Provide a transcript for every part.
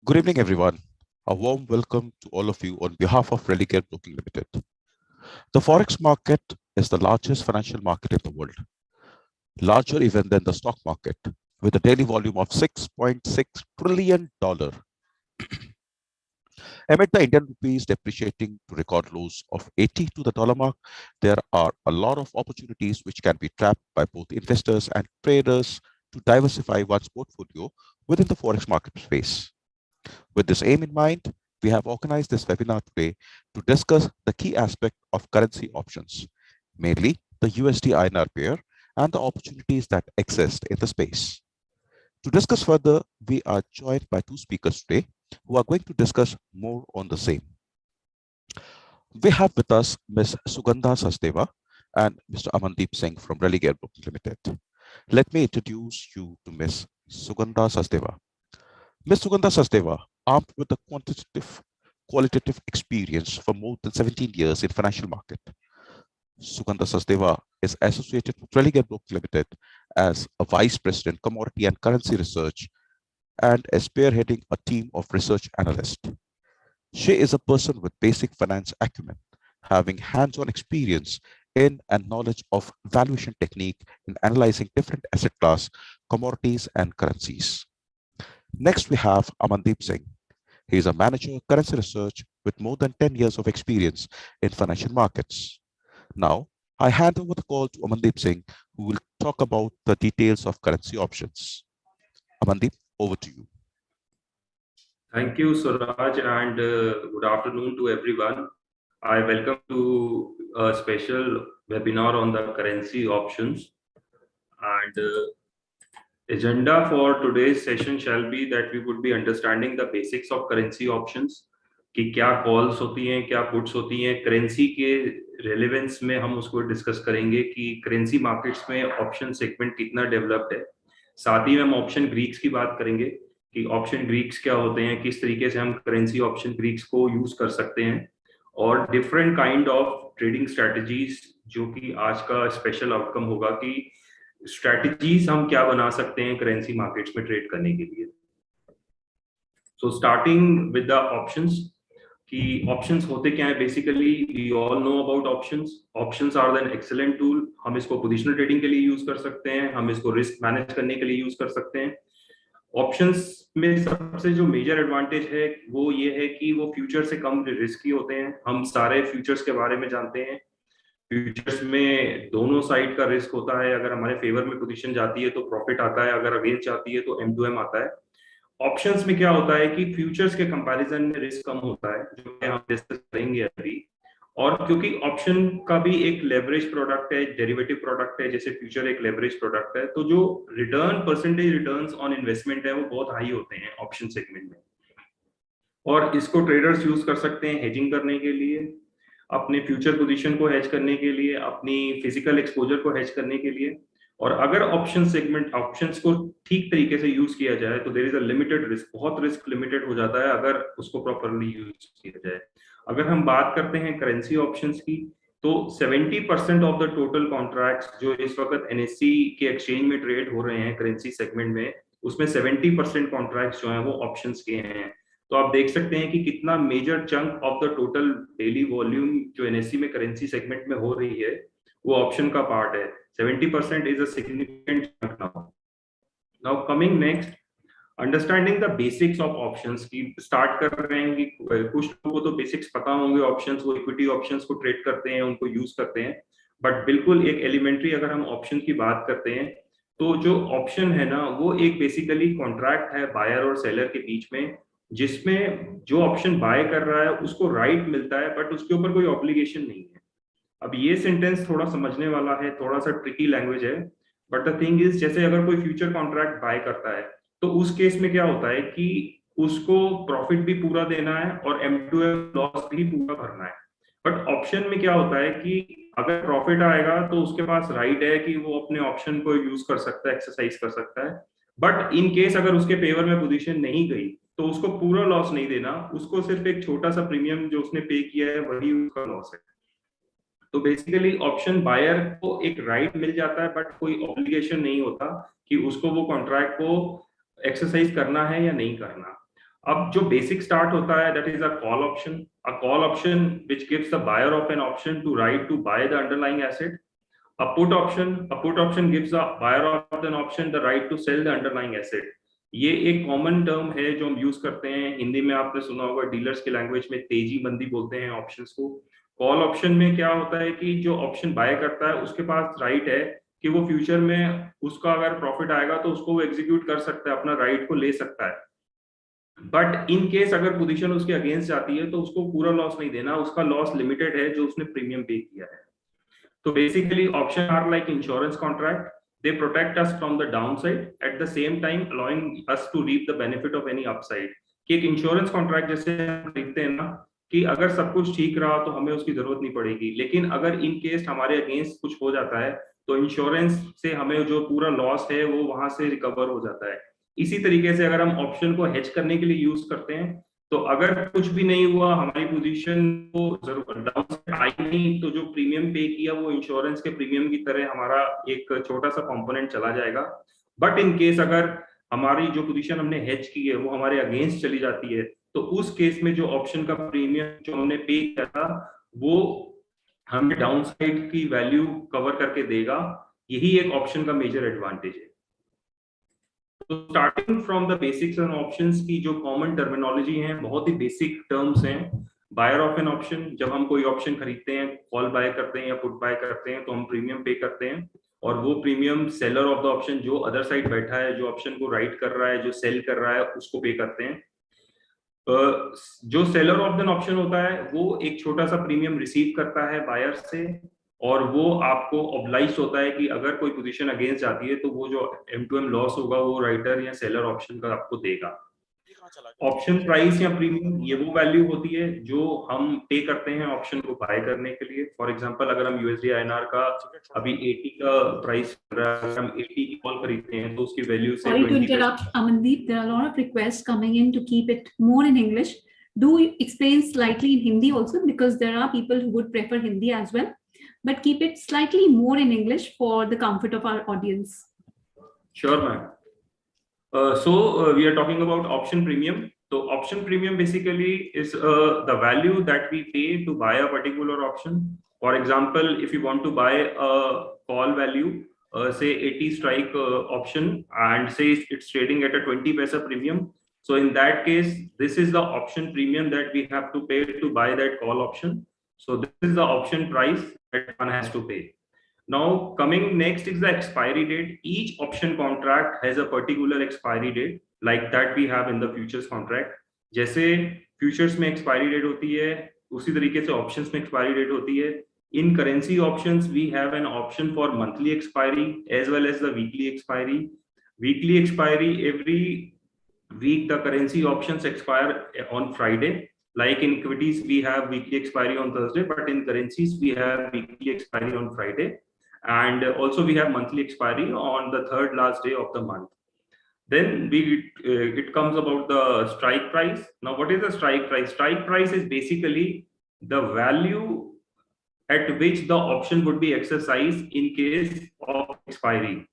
Good evening, everyone. A warm welcome to all of you on behalf of Religare Broking Limited. The Forex market is the largest financial market in the world, larger even than the stock market, with a daily volume of $6.6 trillion. Amid the Indian rupees depreciating to record lows of 80 to the dollar mark, there are a lot of opportunities which can be trapped by both investors and traders to diversify one's portfolio within the Forex market space. With this aim in mind, we have organized this webinar today to discuss the key aspect of currency options, mainly the USD INR pair and the opportunities that exist in the space. To discuss further, we are joined by two speakers today who are going to discuss more on the same. We have with us Ms. Sugandha Sachdeva and Mr. Amandeep Singh from Religare Broking Limited. Let me introduce you to Ms. Sugandha Sachdeva. Ms. Sugandha Sachdeva, armed with a qualitative experience for more than 17 years in financial market. Sugandha Sachdeva is associated with Religare Broking Limited as a Vice President, Commodity and Currency Research, and is spearheading a team of research analysts. She is a person with basic finance acumen, having hands-on experience in and knowledge of valuation technique in analyzing different asset class, commodities, and currencies. Next, we have Amandeep Singh. He is a manager of currency research with more than 10 years of experience in financial markets. Now, I hand over the call to Amandeep Singh, who will talk about the details of currency options. Amandeep, over to you. Thank you, Suraj, and good afternoon to everyone. I welcome to a special webinar on the currency options. And agenda for today's session shall be that we would be understanding the basics of currency options. कि क्या calls होती हैं, क्या puts होती हैं, currency के relevance में हम उसको डिस्कस करेंगे कि करेंसी मार्केट्स में ऑप्शन सेगमेंट कितना डेवलप्ड है. साथ ही में हम ऑप्शन ग्रीक्स की बात करेंगे कि ऑप्शन ग्रीक्स क्या होते हैं, किस तरीके से हम करेंसी ऑप्शन ग्रीक्स को यूज कर सकते हैं, और different kind of trading strategies जो कि आज का स्पेशल आउटकम होगा कि स्ट्रेटजीज हम क्या बना सकते हैं करेंसी मार्केट्स में ट्रेड करने के लिए. So starting with the options कि ऑप्शंस होते क्या है. Basically we all know about options. Options are an excellent tool. हम इसको पोजिशनल ट्रेडिंग के लिए यूज कर सकते हैं, हम इसको रिस्क मैनेज करने के लिए यूज कर सकते हैं. ऑप्शंस में सबसे जो मेजर एडवांटेज है वो ये है कि वो फ्यूचर से कम रिस्की होते हैं. हम सारे फ्यूचर्स के बारे में जानते हैं. फ्यूचर्स में दोनों साइड का रिस्क होता है. अगर हमारे फेवर में पोजीशन जाती है तो प्रॉफिट आता है, अगर अगेंस्ट जाती है तो M2M आता है. ऑप्शंस में क्या होता है कि फ्यूचर्स के कंपैरिजन में रिस्क कम होता है, जो कि हम डिस्कस करेंगे अभी. और क्योंकि ऑप्शन का भी एक लेवरेज प्रोडक्ट है, डेरिवेटिव प्रोडक्ट है, जैसे फ्यूचर एक लेवरेज प्रोडक्ट है, तो जो return percentage returns on investment है वो बहुत हाई होते हैं ऑप्शन सेगमेंट में. और इसको ट्रेडर्स यूज कर सकते हैं हेजिंग करने के लिए, अपने फ्यूचर पोजीशन को हेज करने के लिए, अपनी फिजिकल एक्सपोजर को हेज करने के लिए. और अगर ऑप्शन सेगमेंट ऑप्शंस को ठीक तरीके से यूज किया जाए तो there is a limited risk. बहुत रिस्क लिमिटेड हो जाता है अगर उसको प्रॉपर्ली यूज किया जाए. अगर हम बात करते हैं करेंसी ऑप्शंस की, तो 70% ऑफ द टोटल कॉन्ट्रैक्ट्स जो इस वक्त NSE के एक्सचेंज में ट्रेड हो रहे हैं करेंसी सेगमेंट में, उसमें 70% कॉन्ट्रैक्ट्स जो हैं वो ऑप्शंस के हैं. तो आप देख सकते हैं कि कितना major chunk of the total daily volume जो NSE में करेंसी सेगमेंट में हो रही है वो ऑप्शन का पार्ट है. 70% is a significant chunk now. Now coming next, understanding the basics of options की स्टार्ट कर रहे हैं कि कुछ लोगों को तो बेसिक्स पता होंगे ऑप्शंस, वो इक्विटी ऑप्शंस को ट्रेड करते हैं, उनको यूज करते हैं. बट बिल्कुल एक एलिमेंट्री अगर हम ऑप्शन की बात करते हैं तो जो ऑप्शन है ना वो एक बेसिकली कॉन्ट्रैक्ट है बायर और सेलर के बीच में, जिसमें जो ऑप्शन बाय कर रहा है उसको राइट मिलता है बट उसके ऊपर कोई ऑब्लिगेशन नहीं है. अब ये सेंटेंस थोड़ा समझने वाला है, थोड़ा सा ट्रिकी लैंग्वेज है, बट द थिंग इज जैसे अगर कोई फ्यूचर कॉन्ट्रैक्ट बाय करता है तो उस केस में क्या होता है कि उसको प्रॉफिट भी पूरा देना है और M2M लॉस भी पूरा भरना है. बट ऑप्शन में क्या होता है कि अगर प्रॉफिट आएगा तो उसके पास राइट है कि वो अपने ऑप्शन को यूज कर सकता है, एक्सरसाइज कर सकता है. बट इन केस अगर उसके फेवर में पोजीशन नहीं गई तो उसको पूरा लॉस नहीं देना, उसको सिर्फ एक छोटा सा प्रीमियम जो उसने पे किया है वही उसका लॉस है. तो बेसिकली ऑप्शन बायर को एक राइट मिल जाता है बट कोई ऑब्लिगेशन नहीं होता कि उसको वो कॉन्ट्रैक्ट को एक्सरसाइज करना है या नहीं करना. अब जो बेसिक स्टार्ट होता है, that is a call option which gives the buyer of an option to right to buy the underlying asset. A put option gives the buyer of an option the right to sell the underlying asset. ये एक common term है जो हम use करते हैं हिंदी में. आपने सुना होगा डीलर्स की लैंग्वेज में तेजी मंदी बोलते हैं ऑप्शंस को. कॉल ऑप्शन में क्या होता है कि जो ऑप्शन बाय करता है उसके पास राइट है कि वो फ्यूचर में उसका अगर प्रॉफिट आएगा तो उसको वो एग्जीक्यूट कर सकता है, अपना राइट को ले सकता है. बट इन केस अगर पोजीशन उसके अगेंस्ट जाती है तो उसको पूरा लॉस नहीं देना, उसका लॉस लिमिटेड है जो उसने प्रीमियम पे किया है. So basically, options are like insurance contract. They protect us from the downside at the same time allowing us to reap the benefit of any upside. कि एक इंश्योरेंस कॉन्ट्रैक्ट जैसे हम देखते हैं ना कि अगर सब कुछ ठीक रहा तो हमें उसकी जरूरत नहीं पड़ेगी, लेकिन अगर इन केस हमारे अगेंस्ट कुछ हो जाता है तो इंश्योरेंस से हमें जो पूरा लॉस है वो वहां से रिकवर हो जाता है. इसी तरीके से अगर हम ऑप्शन को हेज करने के लिए यूज करते हैं तो अगर कुछ भी नहीं हुआ, हमारी पोजीशन को जरूर डाउन से आई नहीं, तो जो प्रीमियम पे किया वो इंश्योरेंस के प्रीमियम की तरह हमारा एक छोटा सा कंपोनेंट चला जाएगा. बट इन केस अगर हमारी जो पोजीशन हमने हेज की है वो हमारे अगेंस्ट चली जाती है तो उस केस में जो ऑप्शन का प्रीमियम जो हमने पे किया था वो हमें डाउन साइड की वैल्यू कवर करके देगा. यही एक ऑप्शन का मेजर एडवांटेज है. तो starting from the basics and options की जो कॉमन टर्मिनोलॉजी है, बहुत ही बेसिक टर्म्स हैं. बायर ऑफ एन ऑप्शन, जब हम कोई ऑप्शन खरीदते हैं, कॉल बाय करते हैं या पुट बाय करते हैं तो हम प्रीमियम पे करते हैं और वो premium seller of the option जो अदर साइड बैठा है, जो ऑप्शन को राइट कर रहा है, जो सेल कर रहा है, उसको पे करते हैं. जो सेलर ऑफ एन ऑप्शन होता है वो एक छोटा सा प्रीमियम रिसीव करता है बायर से और वो आपको ऑब्लाइज होता है कि अगर कोई पोजीशन अगेंस्ट जाती है तो वो जो M2M लॉस होगा वो राइटर या सेलर ऑप्शन का आपको देगा. ऑप्शन प्राइस या प्रीमियम ये वो वैल्यू होती है जो हम पे करते हैं ऑप्शन को बाय करने के लिए. फॉर एग्जांपल अगर हम USD INR का अभी 80 का प्राइस हम 80 की कॉल खरीदते हैं तो उसकी वैल्यू से Sorry to interrupt, Amandeep, there are a lot of requests coming in to keep it more in English. Do explain slightly in Hindi also, because there are people who would prefer Hindi as well, but keep it slightly more in English for the comfort of our audience. Sure, ma'am. So we are talking about option premium. So option premium basically is the value that we pay to buy a particular option. For example, if you want to buy a call value, say 80 strike option, and say it's trading at a 20 paisa premium. So in that case, this is the option premium that we have to pay to buy that call option. So this is the option price that one has to pay. Now coming next is the expiry date. Each option contract has a particular expiry date like that we have in the futures contract. जैसे futures में expiry date होती है उसी तरीके से options में expiry date होती है. In currency options we have an option for monthly expiry as well as the weekly expiry. Weekly expiry, every week the currency options expire on Friday. Like in equities we have weekly expiry on Thursday, but in currencies we have weekly expiry on Friday. And also we have monthly expiry on the third last day of the month. Then it comes about the strike price. Now what is the strike price? Strike price is basically the value at which the option would be exercised in case of expiry.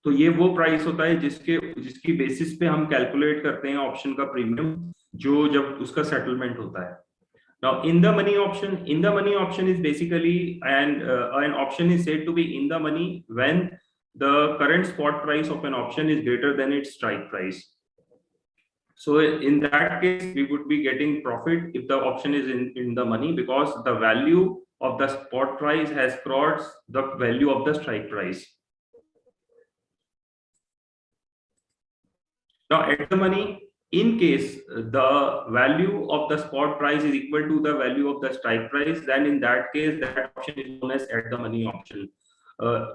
तो ये वो price होता है जिसकी basis पे हम calculate करते हैं ऑप्शन का प्रीमियम जो जब उसका सेटलमेंट होता है. Now, in the money option is basically an option is said to be in the money when the current spot price of an option is greater than its strike price. So in that case, we would be getting profit if the option is in the money because the value of the spot price has crossed the value of the strike price. Now at the money, in case the value of the spot price is equal to the value of the strike price, then in that case that option is known as at the money option.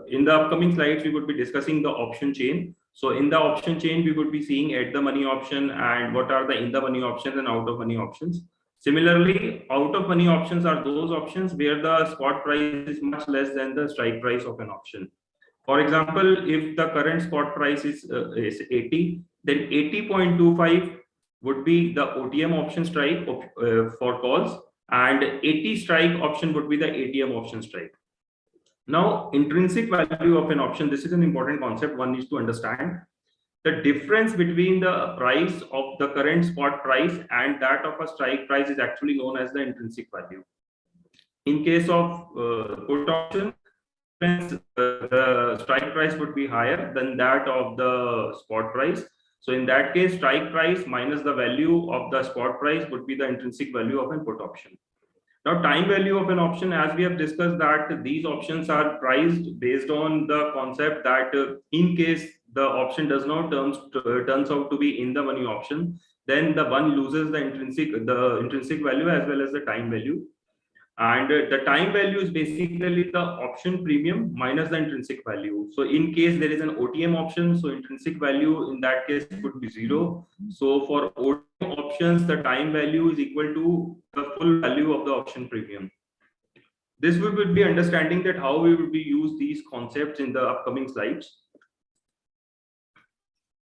In the upcoming slides we would be discussing the option chain. So in the option chain we would be seeing at the money option and what are the in the money options and out of money options. Similarly, out of money options are those options where the spot price is much less than the strike price of an option. For example, if the current spot price is 80, then 80.25 would be the OTM option strike for calls, and 80 strike option would be the ATM option strike. Now, intrinsic value of an option, this is an important concept one needs to understand. the difference between the price of the current spot price and that of a strike price is actually known as the intrinsic value. In case of put option, the strike price would be higher than that of the spot price. So in that case, strike price minus the value of the spot price would be the intrinsic value of an put option. Now, time value of an option, as we have discussed, that these options are priced based on the concept that in case the option does not turns out to be in the money option, then the one loses the intrinsic value as well as the time value. And the time value is basically the option premium minus the intrinsic value. So in case there is an OTM option, so intrinsic value in that case would be 0. So for OTM options, the time value is equal to the full value of the option premium. This we will be understanding that how we will be use these concepts in the upcoming slides.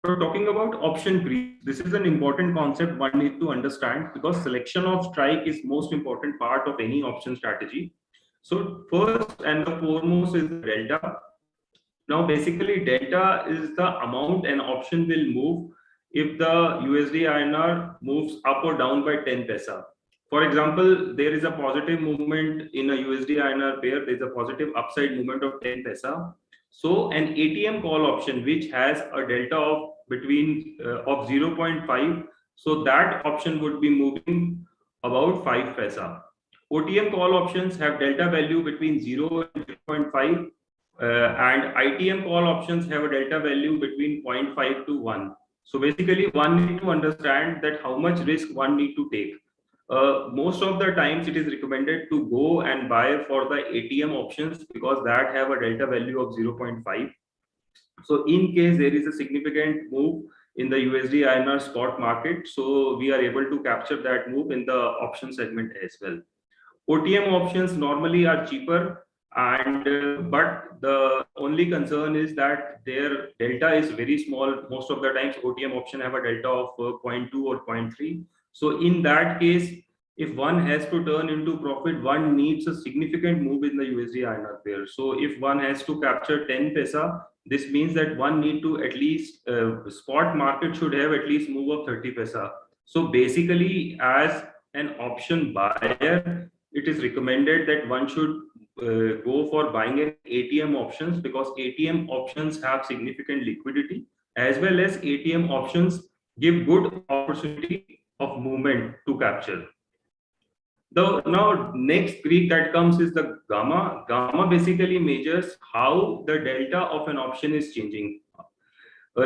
So talking about option greed, this is an important concept one needs to understand because selection of strike is most important part of any option strategy. So first and the foremost is the delta. Now basically delta is the amount an option will move if the USD INR moves up or down by 10 paisa. For example, there is a positive movement in a USD INR pair, there is a positive upside movement of 10 paisa. So an ATM call option which has a delta of between of 0.5, so that option would be moving about 5 paisa. OTM call options have delta value between 0 and 0.5, and ITM call options have a delta value between 0.5 to 1. So basically one need to understand that how much risk one need to take. Most of the times it is recommended to go and buy for the ATM options because that have a delta value of 0.5. So in case there is a significant move in the USD INR spot market, so we are able to capture that move in the option segment as well. OTM options normally are cheaper, and but the only concern is that their delta is very small. Most of the times OTM option have a delta of 0.2 or 0.3. So in that case, if one has to turn into profit, one needs a significant move in the USD INR pair. So if one has to capture 10 paisa, this means that one need to at least spot market should have at least move of 30 paisa. So basically, as an option buyer, it is recommended that one should go for buying an ATM options because ATM options have significant liquidity as well as ATM options give good opportunity of movement to capture. The now next Greek that comes is the gamma. Gamma basically measures how the delta of an option is changing.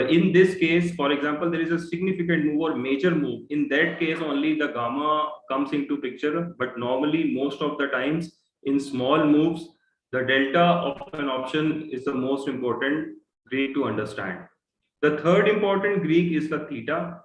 In this case, for example, there is a significant move or major move. In that case, only the gamma comes into picture. But normally, most of the times, in small moves, the delta of an option is the most important Greek to understand. The third important Greek is the theta.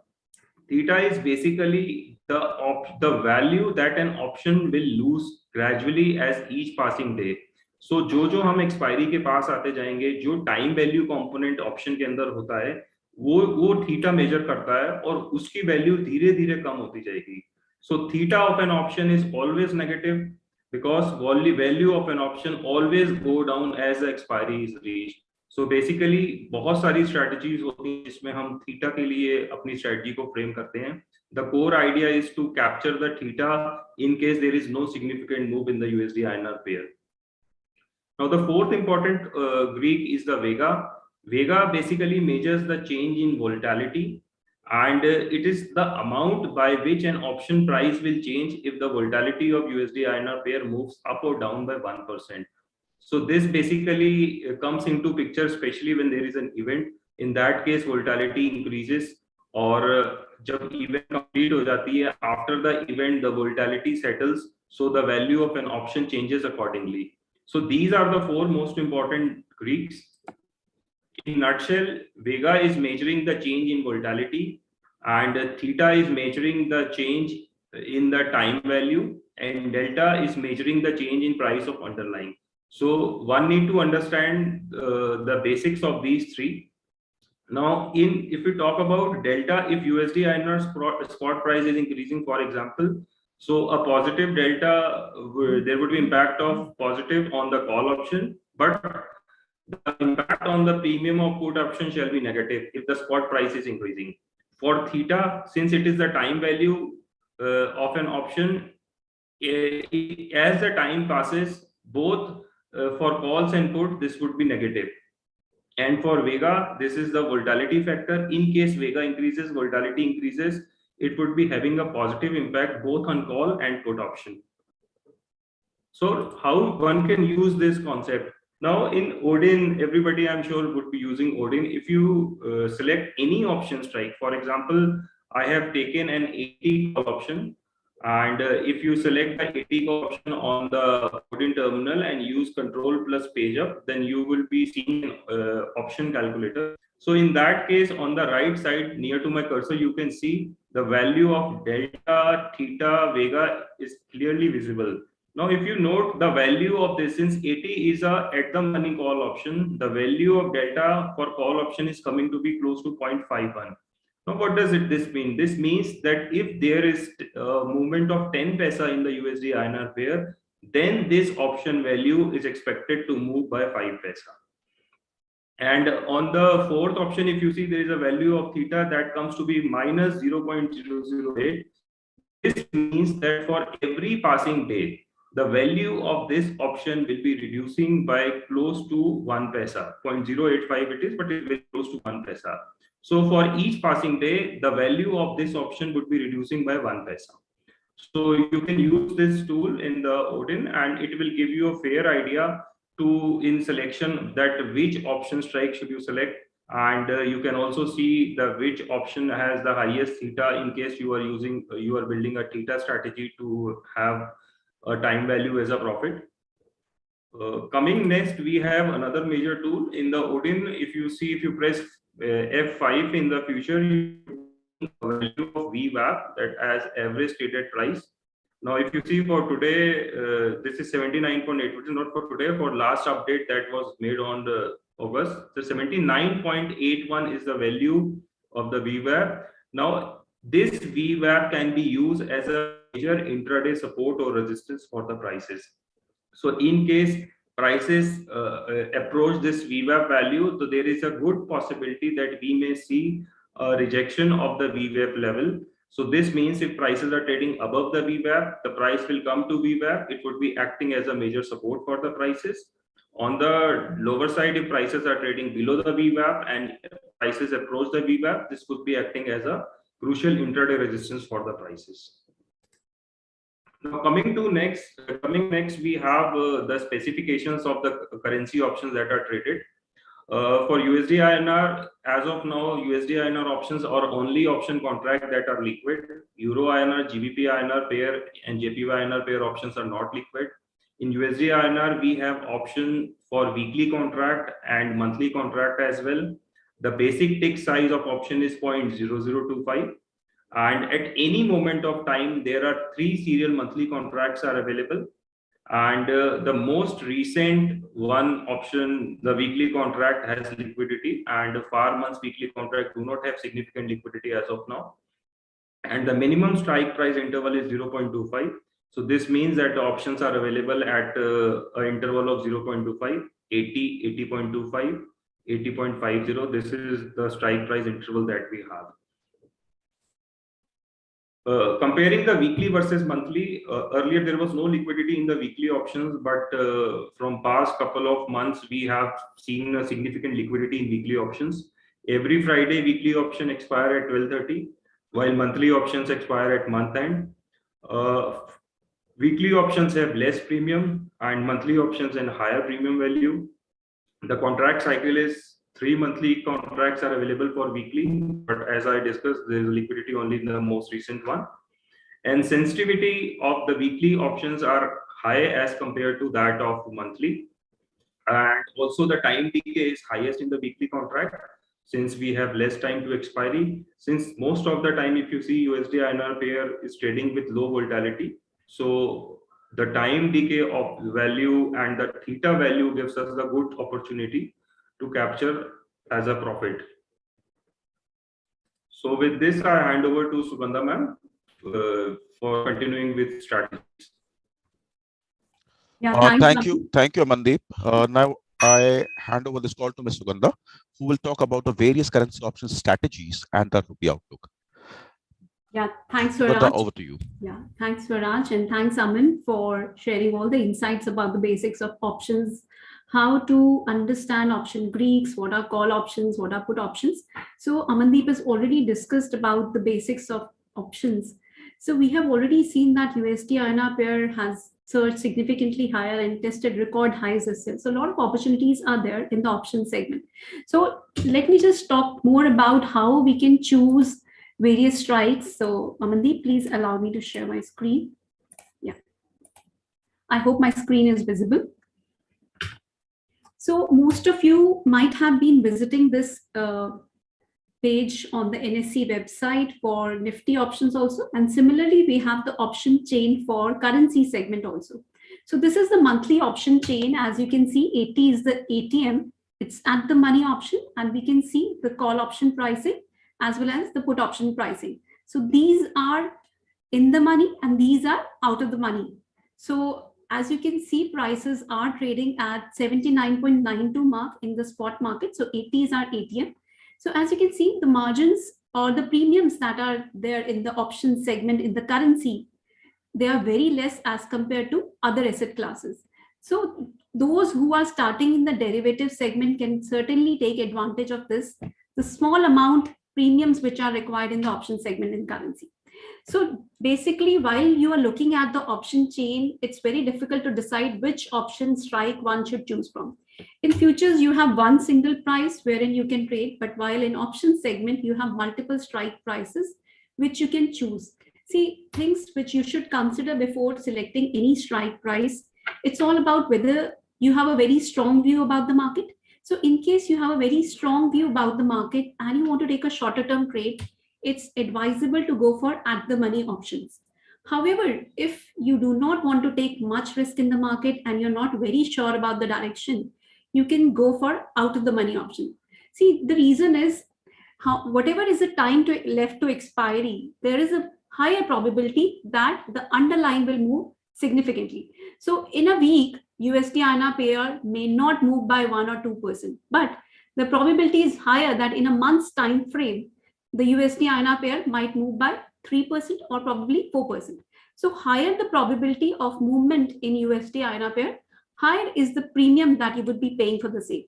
Theta is basically the value that an option will lose gradually as each passing day. So जो हम expiry के पास आते जाएंगे, जो time value component option के अंदर होता है, वो थीटा मेजर करता है और उसकी वैल्यू धीरे धीरे कम होती जाएगी. So theta of an option is always negative because value of an option always go down as the expiry is reached. So basically बहुत सारी strategies होती हैं जिसमें हम थीटा के लिए अपनी strategy को frame करते हैं. The core idea is to capture the theta in case there is no significant move in the USD INR pair. Now the fourth important Greek is the Vega. Vega basically measures the change in volatility, and it is the amount by which an option price will change if the volatility of USD INR pair moves up or down by 1%. So this basically comes into picture, especially when there is an event. In that case, volatility increases, or जब event complete हो जाती है, after the event the volatility settles, so the value of an option changes accordingly. So these are the four most important Greeks. In nutshell, Vega is measuring the change in volatility, and theta is measuring the change in the time value, and delta is measuring the change in price of underlying. So one need to understand the basics of these three. Now, if we talk about delta, if USD INR spot price is increasing, for example, so a positive delta, there would be impact of positive on the call option, but the impact on the premium of put option shall be negative if the spot price is increasing. For theta, since it is the time value of an option, as the time passes, both for calls and put, this would be negative. And for Vega, this is the volatility factor. In case Vega increases, volatility increases, it would be having a positive impact both on call and put option. So how one can use this concept? Now in Odin, everybody I'm sure would be using Odin. If you select any option strike, for example, I have taken an 80 call option, and if you select the 80 call option on the Odin terminal and use control plus page up, then you will be seeing option calculator. So in that case, on the right side near to my cursor, you can see the value of delta, theta, vega is clearly visible. Now, if you note the value of this, since 80 is a at the money call option, the value of delta for call option is coming to be close to 0.51. Now, what does this mean? This means that if there is a movement of 10 paisa in the USD INR pair, then this option value is expected to move by 5 paisa. And on the fourth option, if you see there is a value of theta that comes to be minus 0.008. This means that for every passing day, the value of this option will be reducing by close to 1 paisa. 0.085 it is, but it is very close to 1 paisa. So for each passing day, the value of this option would be reducing by 1 paisa. So you can use this tool in the Odin, and it will give you a fair idea to in selection that which option strike should you select. And you can also see the which option has the highest theta in case you are building a theta strategy to have a time value as a profit. Coming next, we have another major tool in the Odin. If you press F5 in the future, you value of VWAP, that as average traded price. Now, if you see for today, this is 79.8, which is not for today, for last update that was made on August. So 79.81 is the value of the VWAP. Now, this VWAP can be used as a major intraday support or resistance for the prices. So in case prices approach this VWAP value, so there is a good possibility that we may see a rejection of the VWAP level. So this means if prices are trading above the VWAP, the price will come to VWAP. It would be acting as a major support for the prices. On the lower side, if prices are trading below the VWAP and prices approach the VWAP, this could be acting as a crucial intraday resistance for the prices. Now coming next, we have the specifications of the currency options that are traded. For USD INR, as of now, USD INR options are only option contract that are liquid. Euro INR, GBP INR pair and JPY INR pair options are not liquid. In USD INR, we have option for weekly contract and monthly contract as well. The basic tick size of option is 0.0025. And at any moment of time, there are 3 serial monthly contracts are available. And the most recent one option, the weekly contract, has liquidity, and the FAR months weekly contract do not have significant liquidity as of now. And the minimum strike price interval is 0.25. So this means that the options are available at an interval of 0.25, 80, 80.25, 80.50. This is the strike price interval that we have. Comparing the weekly versus monthly, earlier there was no liquidity in the weekly options, but from past couple of months, we have seen a significant liquidity in weekly options. Every Friday, weekly option expire at 12:30, while monthly options expire at month end. Weekly options have less premium and monthly options and higher premium value. The contract cycle is 3 monthly contracts are available for weekly, but as I discussed, there is liquidity only in the most recent one. And sensitivity of the weekly options are high as compared to that of monthly. And also the time decay is highest in the weekly contract, since we have less time to expiry. Since most of the time, if you see USD INR pair is trading with low volatility, so the time decay of value and the theta value gives us the good opportunity to capture as a profit. So with this, I hand over to Sugandha ma'am for continuing with strategies. Yeah, Thank you, Amandeep. Now I hand over this call to Ms. Sugandha, who will talk about the various currency options strategies and the rupee outlook. Yeah, thanks, Sugandha, Swaraj. over to you. Yeah, thanks, Swaraj, and thanks, Aman, for sharing all the insights about the basics of options, how to understand option Greeks, what are call options, what are put options. So Amandeep has already discussed about the basics of options. So we have already seen that USD INR pair has surged significantly higher and tested record highs as well. So a lot of opportunities are there in the option segment. So let me just talk more about how we can choose various strikes. So Amandeep, please allow me to share my screen. Yeah. I hope my screen is visible. So most of you might have been visiting this page on the NSE website for Nifty options also. And similarly, we have the option chain for currency segment also. So this is the monthly option chain. As you can see, 80 is the ATM. It's at the money option, and we can see the call option pricing as well as the put option pricing. So these are in the money and these are out of the money. So as you can see, prices are trading at 79.92 mark in the spot market. So 80s are ATM. So as you can see, the margins or the premiums that are there in the option segment in the currency, they are very less as compared to other asset classes. So those who are starting in the derivative segment can certainly take advantage of this, the small amount premiums which are required in the option segment in currency. So basically, while you are looking at the option chain, it's very difficult to decide which option strike one should choose from. In futures, you have one single price wherein you can trade, but while in option segment, you have multiple strike prices which you can choose. See, things which you should consider before selecting any strike price, it's all about whether you have a very strong view about the market. So in case you have a very strong view about the market and you want to take a shorter term trade, it's advisable to go for at the money options. However, if you do not want to take much risk in the market and you're not very sure about the direction, you can go for out of the money option. See, the reason is whatever is the time left to expiry, there is a higher probability that the underlying will move significantly. So in a week, USD INR pair may not move by 1 or 2%, but the probability is higher that in a month's time frame, the USD INR pair might move by 3% or probably 4%. So higher the probability of movement in USD INR pair, higher is the premium that you would be paying for the same.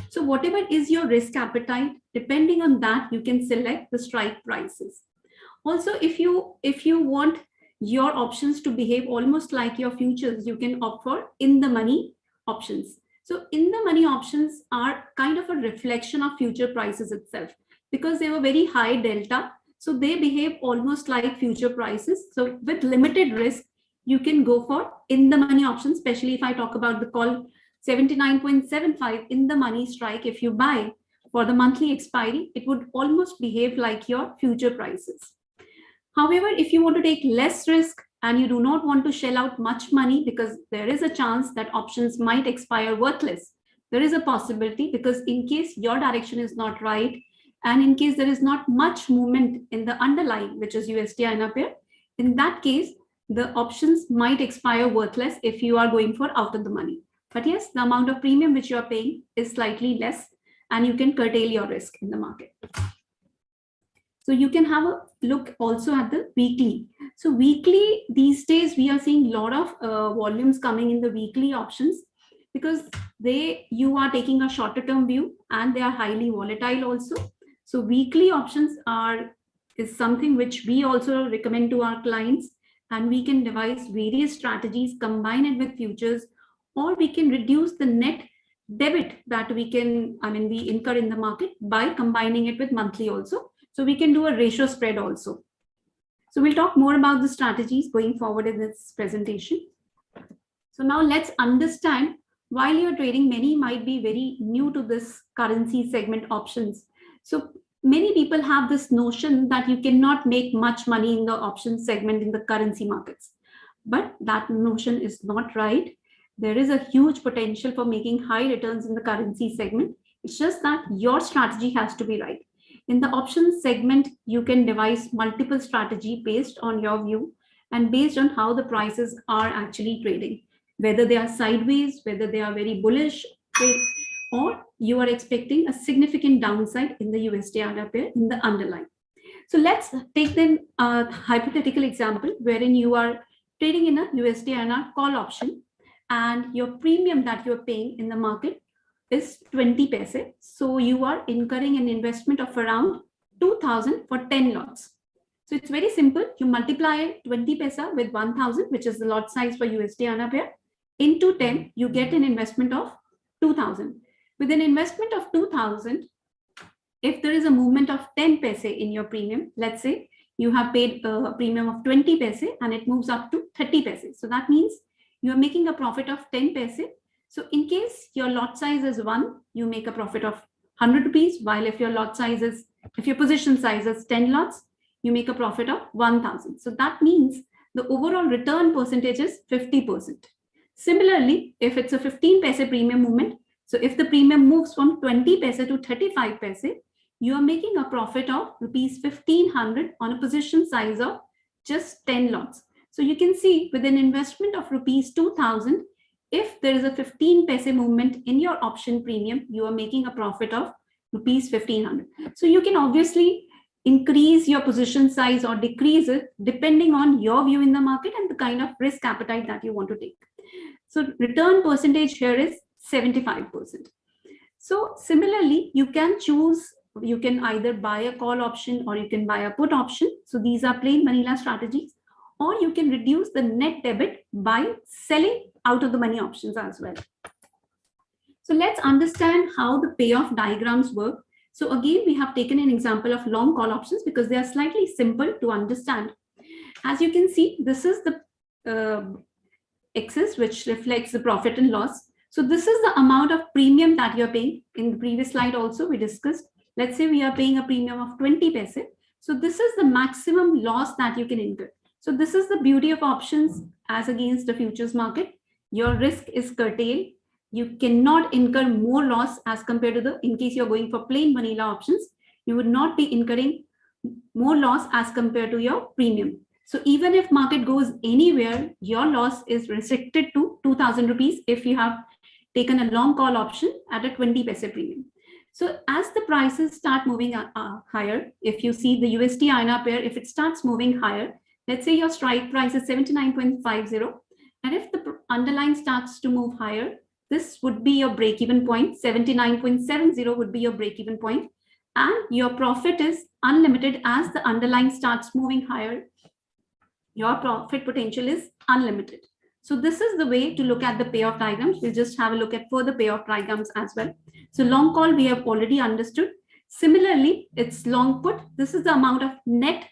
So whatever is your risk appetite, depending on that, you can select the strike prices. Also, if you want your options to behave almost like your futures, you can opt for in the money options. So in the money options are kind of a reflection of future prices itself, because they have a very high delta. So they behave almost like future prices. So with limited risk, you can go for in the money options, especially if I talk about the call 79.75 in the money strike. If you buy for the monthly expiry, it would almost behave like your future prices. However, if you want to take less risk and you do not want to shell out much money, because there is a chance that options might expire worthless, there is a possibility, because in case your direction is not right, and in case there is not much movement in the underlying, which is USD INR pair, in that case, the options might expire worthless if you are going for out of the money. But yes, the amount of premium which you are paying is slightly less, and you can curtail your risk in the market. So you can have a look also at the weekly. So weekly, these days, we are seeing a lot of volumes coming in the weekly options, because you are taking a shorter term view and they are highly volatile also. So weekly options is something which we also recommend to our clients, and we can devise various strategies, combine it with futures, or we can reduce the net debit that we incur in the market by combining it with monthly also. So we can do a ratio spread also. So we'll talk more about the strategies going forward in this presentation. So now let's understand, while you're trading, many might be very new to this currency segment options. So many people have this notion that you cannot make much money in the option segment in the currency markets. But that notion is not right. There is a huge potential for making high returns in the currency segment. It's just that your strategy has to be right. In the options segment, you can devise multiple strategy based on your view and based on how the prices are actually trading, whether they are sideways, whether they are very bullish, or you are expecting a significant downside in the USD-INR pair in the underlying. So let's take then a hypothetical example wherein you are trading in a USD-INR call option and your premium that you're paying in the market is 20 paise. So you are incurring an investment of around 2000 for 10 lots. So it's very simple. You multiply 20 paise with 1000, which is the lot size for USD-INR pair, into 10, you get an investment of 2000. With an investment of 2000, if there is a movement of 10 paise in your premium, let's say you have paid a premium of 20 paise and it moves up to 30 paise. So that means you are making a profit of 10 paise. So in case your lot size is 1, you make a profit of 100 rupees, while if your lot size is, if your position size is 10 lots, you make a profit of 1000. So that means the overall return percentage is 50%. Similarly, if it's a 15 paise premium movement, so if the premium moves from 20 paise to 35 paise, you are making a profit of rupees 1500 on a position size of just 10 lots. So you can see with an investment of rupees 2000, if there is a 15 paise movement in your option premium, you are making a profit of rupees 1500. So you can obviously increase your position size or decrease it depending on your view in the market and the kind of risk appetite that you want to take. So return percentage here is 75%. So similarly, you can choose, you can either buy a call option or you can buy a put option. So these are plain vanilla strategies, or you can reduce the net debit by selling out of the money options as well. So let's understand how the payoff diagrams work. So again, we have taken an example of long call options because they are slightly simple to understand. As you can see, this is the axis which reflects the profit and loss. So this is the amount of premium that you're paying. In the previous slide also we discussed, let's say we are paying a premium of 20 paise. So this is the maximum loss that you can incur. So this is the beauty of options as against the futures market. Your risk is curtailed. You cannot incur more loss as compared to the, in case you're going for plain vanilla options, you would not be incurring more loss as compared to your premium. So even if market goes anywhere, your loss is restricted to 2000 rupees if you have taken a long call option at a 20 paise premium. So as the prices start moving higher, if you see the USD-INR pair, if it starts moving higher, let's say your strike price is 79.50, and if the underlying starts to move higher, this would be your break-even point. 79.70 would be your break-even point, and your profit is unlimited. As the underlying starts moving higher, your profit potential is unlimited. So this is the way to look at the payoff diagrams. We'll just have a look at further payoff diagrams as well. So long call we have already understood. Similarly, it's long put. This is the amount of net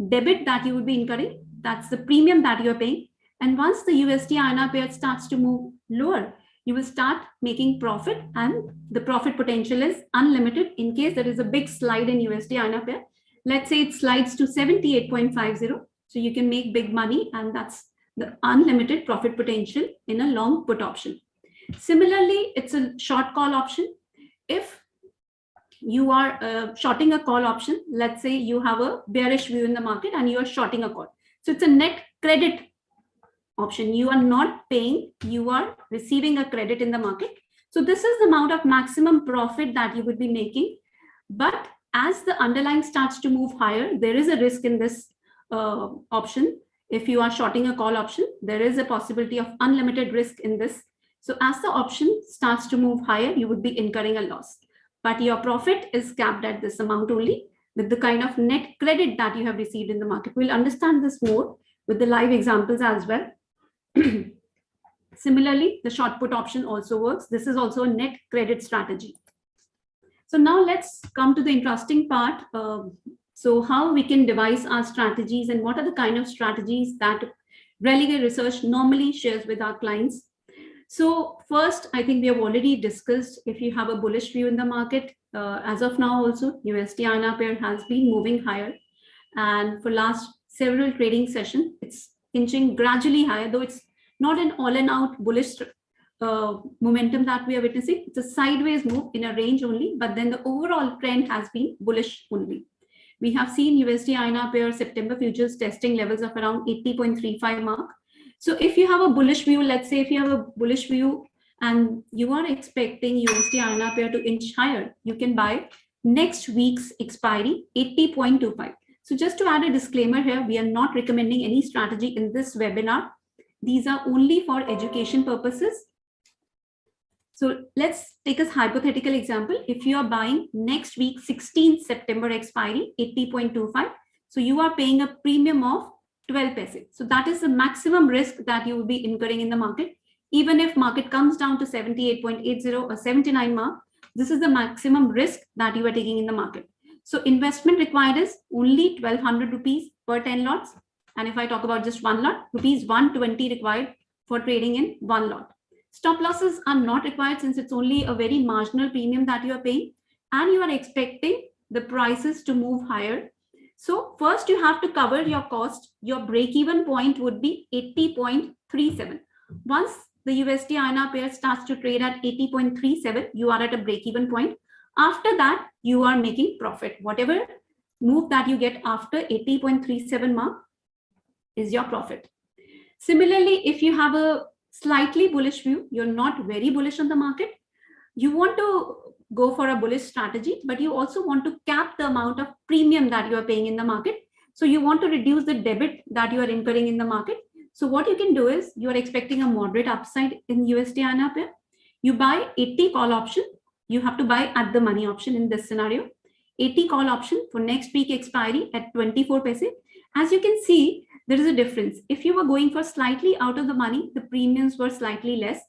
debit that you would be incurring. That's the premium that you're paying. And once the USD-INR pair starts to move lower, you will start making profit, and the profit potential is unlimited in case there is a big slide in USD-INR pair. Let's say it slides to 78.50. So you can make big money, and that's the unlimited profit potential in a long put option. Similarly, it's a short call option. If you are shorting a call option, let's say you have a bearish view in the market and you are shorting a call. So it's a net credit option. You are not paying, you are receiving a credit in the market. So this is the amount of maximum profit that you would be making. But as the underlying starts to move higher, there is a risk in this option. If you are shorting a call option, there is a possibility of unlimited risk in this. So as the option starts to move higher, you would be incurring a loss. But your profit is capped at this amount only with the kind of net credit that you have received in the market. We'll understand this more with the live examples as well. Similarly, the short put option also works. This is also a net credit strategy. So now let's come to the interesting part. So how we can devise our strategies and what are the kind of strategies that Religare Research normally shares with our clients. So first, I think we have already discussed, if you have a bullish view in the market, as of now also, USD-INR pair has been moving higher. And for last several trading sessions, it's inching gradually higher, though it's not an all and out bullish momentum that we are witnessing. It's a sideways move in a range only, but then the overall trend has been bullish only. We have seen USD-INR pair September futures testing levels of around 80.35 mark. So if you have a bullish view, let's say if you have a bullish view and you are expecting USD INR pair to inch higher, you can buy next week's expiry 80.25. So just to add a disclaimer here, we are not recommending any strategy in this webinar. These are only for education purposes. So let's take a hypothetical example. If you are buying next week 16th September expiry 80.25, so you are paying a premium of 12 paise. So that is the maximum risk that you will be incurring in the market. Even if market comes down to 78.80 or 79 mark, this is the maximum risk that you are taking in the market. So investment required is only 1200 rupees per 10 lots. And if I talk about just one lot, rupees 120 required for trading in one lot. Stop losses are not required since it's only a very marginal premium that you are paying and you are expecting the prices to move higher. So first you have to cover your cost. Your break-even point would be 80.37. Once the USD INR pair starts to trade at 80.37, you are at a break-even point. After that, you are making profit. Whatever move that you get after 80.37 mark is your profit. Similarly, if you have a slightly bullish view, you're not very bullish on the market, you want to go for a bullish strategy, but you also want to cap the amount of premium that you are paying in the market. So you want to reduce the debit that you are incurring in the market. So what you can do is you are expecting a moderate upside in USD INR pair. You buy 80 call option. You have to buy at the money option in this scenario. 80 call option for next week expiry at 24 paise. As you can see, there is a difference. If you were going for slightly out of the money, the premiums were slightly less.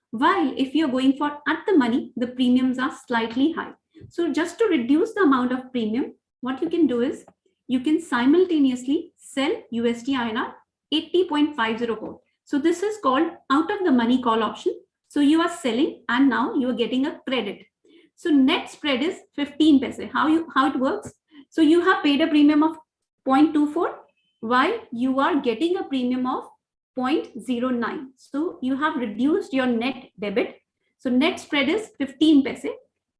While if you're going for at the money, the premiums are slightly high. So just to reduce the amount of premium, what you can do is you can simultaneously sell USD INR 80.50 call. So this is called out of the money call option. So you are selling and now you are getting a credit. So net spread is 15 paise. How it works? So you have paid a premium of 0.24 while you are getting a premium of 0.09. So you have reduced your net debit. So net spread is 15 paise.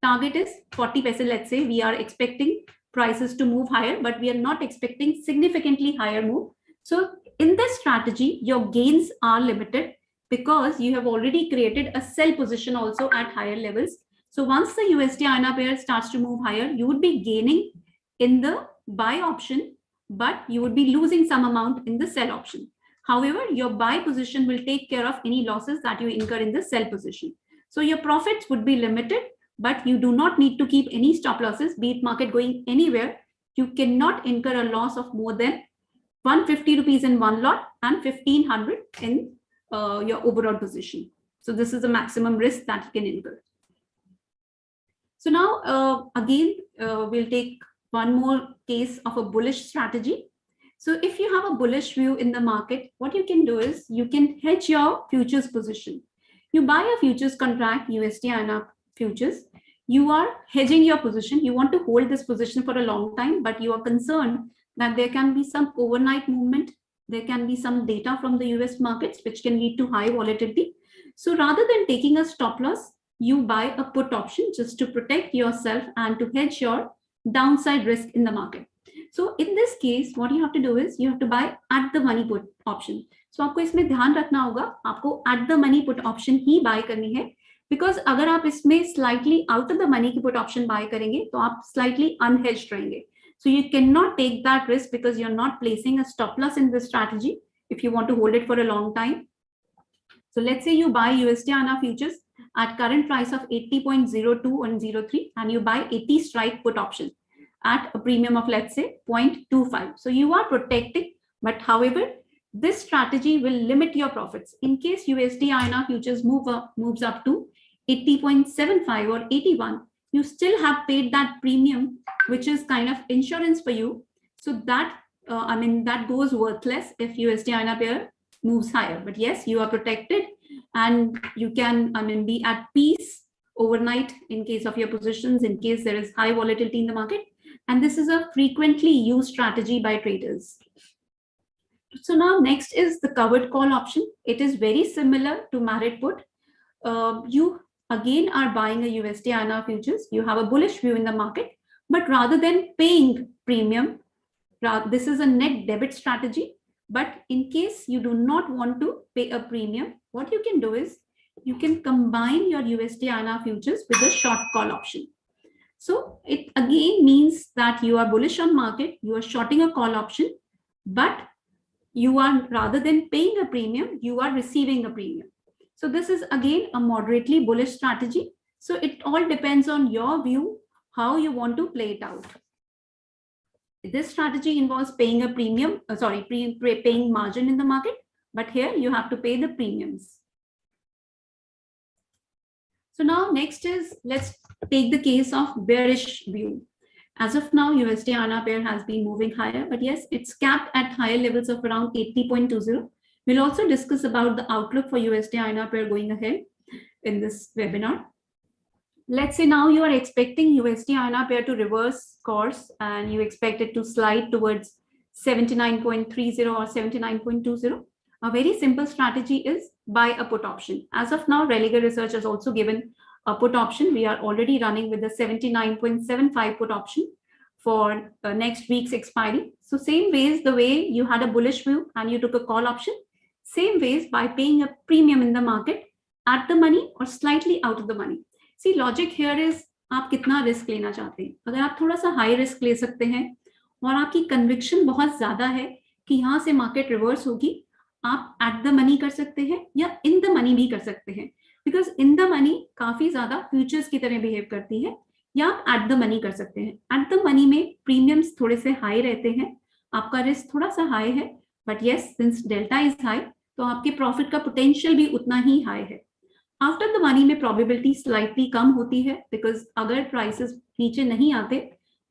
Target is 40 paise. Let's say we are expecting prices to move higher, but we are not expecting significantly higher move. So in this strategy, your gains are limited because you have already created a sell position also at higher levels. So once the USD INR pair starts to move higher, you would be gaining in the buy option, but you would be losing some amount in the sell option. However, your buy position will take care of any losses that you incur in the sell position. So your profits would be limited, but you do not need to keep any stop losses, be it market going anywhere. You cannot incur a loss of more than 150 rupees in one lot and 1500 in your overall position. So this is the maximum risk that you can incur. So now again, we'll take one more case of a bullish strategy. So if you have a bullish view in the market, what you can do is you can hedge your futures position. You buy a futures contract, USD INR futures. You are hedging your position. You want to hold this position for a long time, but you are concerned that there can be some overnight movement. There can be some data from the US markets, which can lead to high volatility. So rather than taking a stop loss, you buy a put option just to protect yourself and to hedge your downside risk in the market. So in this case, what you have to do is you have to buy at the money put option. So आपको इसमें ध्यान रखना होगा, आपको at the money put option he buy करनी है, because अगर आप इसमें slightly out of the money की put option buy करेंगे, तो आप slightly unhedged रहेंगे. So you cannot take that risk because you're not placing a stop loss in this strategy if you want to hold it for a long time. So let's say you buy USD INR futures at current price of 80.02 and 03, and you buy 80 strike put option at a premium of, let's say, 0.25. So you are protecting, but however, this strategy will limit your profits. In case USD INR futures moves up to 80.75 or 81, you still have paid that premium, which is kind of insurance for you. So that, that goes worthless if USD INR pair moves higher. But yes, you are protected and you can, be at peace overnight in case of your positions, in case there is high volatility in the market. And this is a frequently used strategy by traders. So now next is the covered call option. It is very similar to married put. You again are buying a USD INR futures. You have a bullish view in the market, but rather than paying premium, this is a net debit strategy. But in case you do not want to pay a premium, what you can do is you can combine your USD INR futures with a short call option. So it again means that you are bullish on market, you are shorting a call option, but you are, rather than paying a premium, you are receiving a premium. So this is again a moderately bullish strategy. So it all depends on your view, how you want to play it out. This strategy involves paying a premium, paying margin in the market, but here you have to pay the premiums. So now next is, let's take the case of bearish view. As of now, USD INR pair has been moving higher, but yes, it's capped at higher levels of around 80.20. We'll also discuss about the outlook for USD INR pair going ahead in this webinar. Let's say now you are expecting USD INR pair to reverse course and you expect it to slide towards 79.30 or 79.20. A very simple strategy is buy a put option. As of now, Religer Research has also given a put option. We are already running with the 79.75 put option for next week's expiry. So same ways, the way you had a bullish view and you took a call option, same ways by paying a premium in the market at the money or slightly out of the money. See, logic here is आप कितना risk लेना चाहते हैं. अगर आप थोड़ा सा high risk ले सकते हैं और आपकी कन्विक्शन बहुत ज्यादा है कि यहाँ से मार्केट रिवर्स होगी, आप एट द मनी कर सकते हैं या इन द मनी भी कर सकते हैं, बिकॉज इन द मनी काफी ज्यादा फ्यूचर्स की तरह बिहेव करती है, या आप एट द मनी कर सकते हैं. एट द मनी में प्रीमियम्स थोड़े से हाई रहते हैं, आपका रिस्क थोड़ा सा हाई है, but yes since delta is high तो आपके प्रॉफिट का पोटेंशियल भी उतना ही हाई है. आफ्टर द मनी में प्रोबेबिलिटी स्लाइटली कम होती है, बिकॉज अगर प्राइसेस नीचे नहीं आते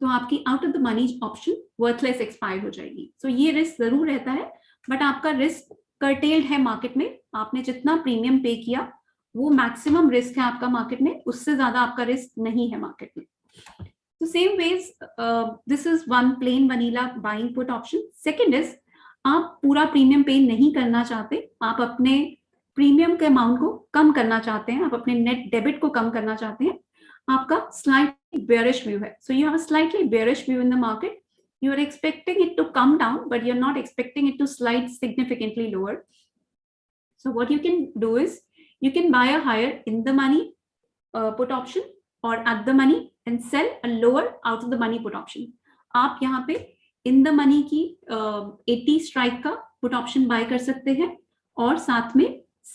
तो आपकी out of the money option worthless expire हो जाएगी. सो ये रिस्क जरूर रहता है, बट आपका रिस्क कर्टेल्ड है मार्केट में. आपने जितना प्रीमियम पे किया वो मैक्सिमम रिस्क है आपका मार्केट में, उससे ज्यादा आपका रिस्क नहीं है मार्केट में. तो same ways this is one plane vanilla buying put option. Second is, आप पूरा प्रीमियम पे नहीं करना चाहते, आप अपने प्रीमियम के अमाउंट को कम करना चाहते हैं, आप अपने नेट डेबिट को कम करना चाहते हैं, आपका स्लाइटली बेयरिश व्यू है. So you have a slightly bearish view in the market. You are expecting it to come down, but you're not expecting it to slide significantly lower. So what you can do is, you can buy a higher in the money put option or at the money and sell a lower out of the money put option. आप यहाँ पे in the money की 80 strike का put option buy कर सकते हैं और साथ में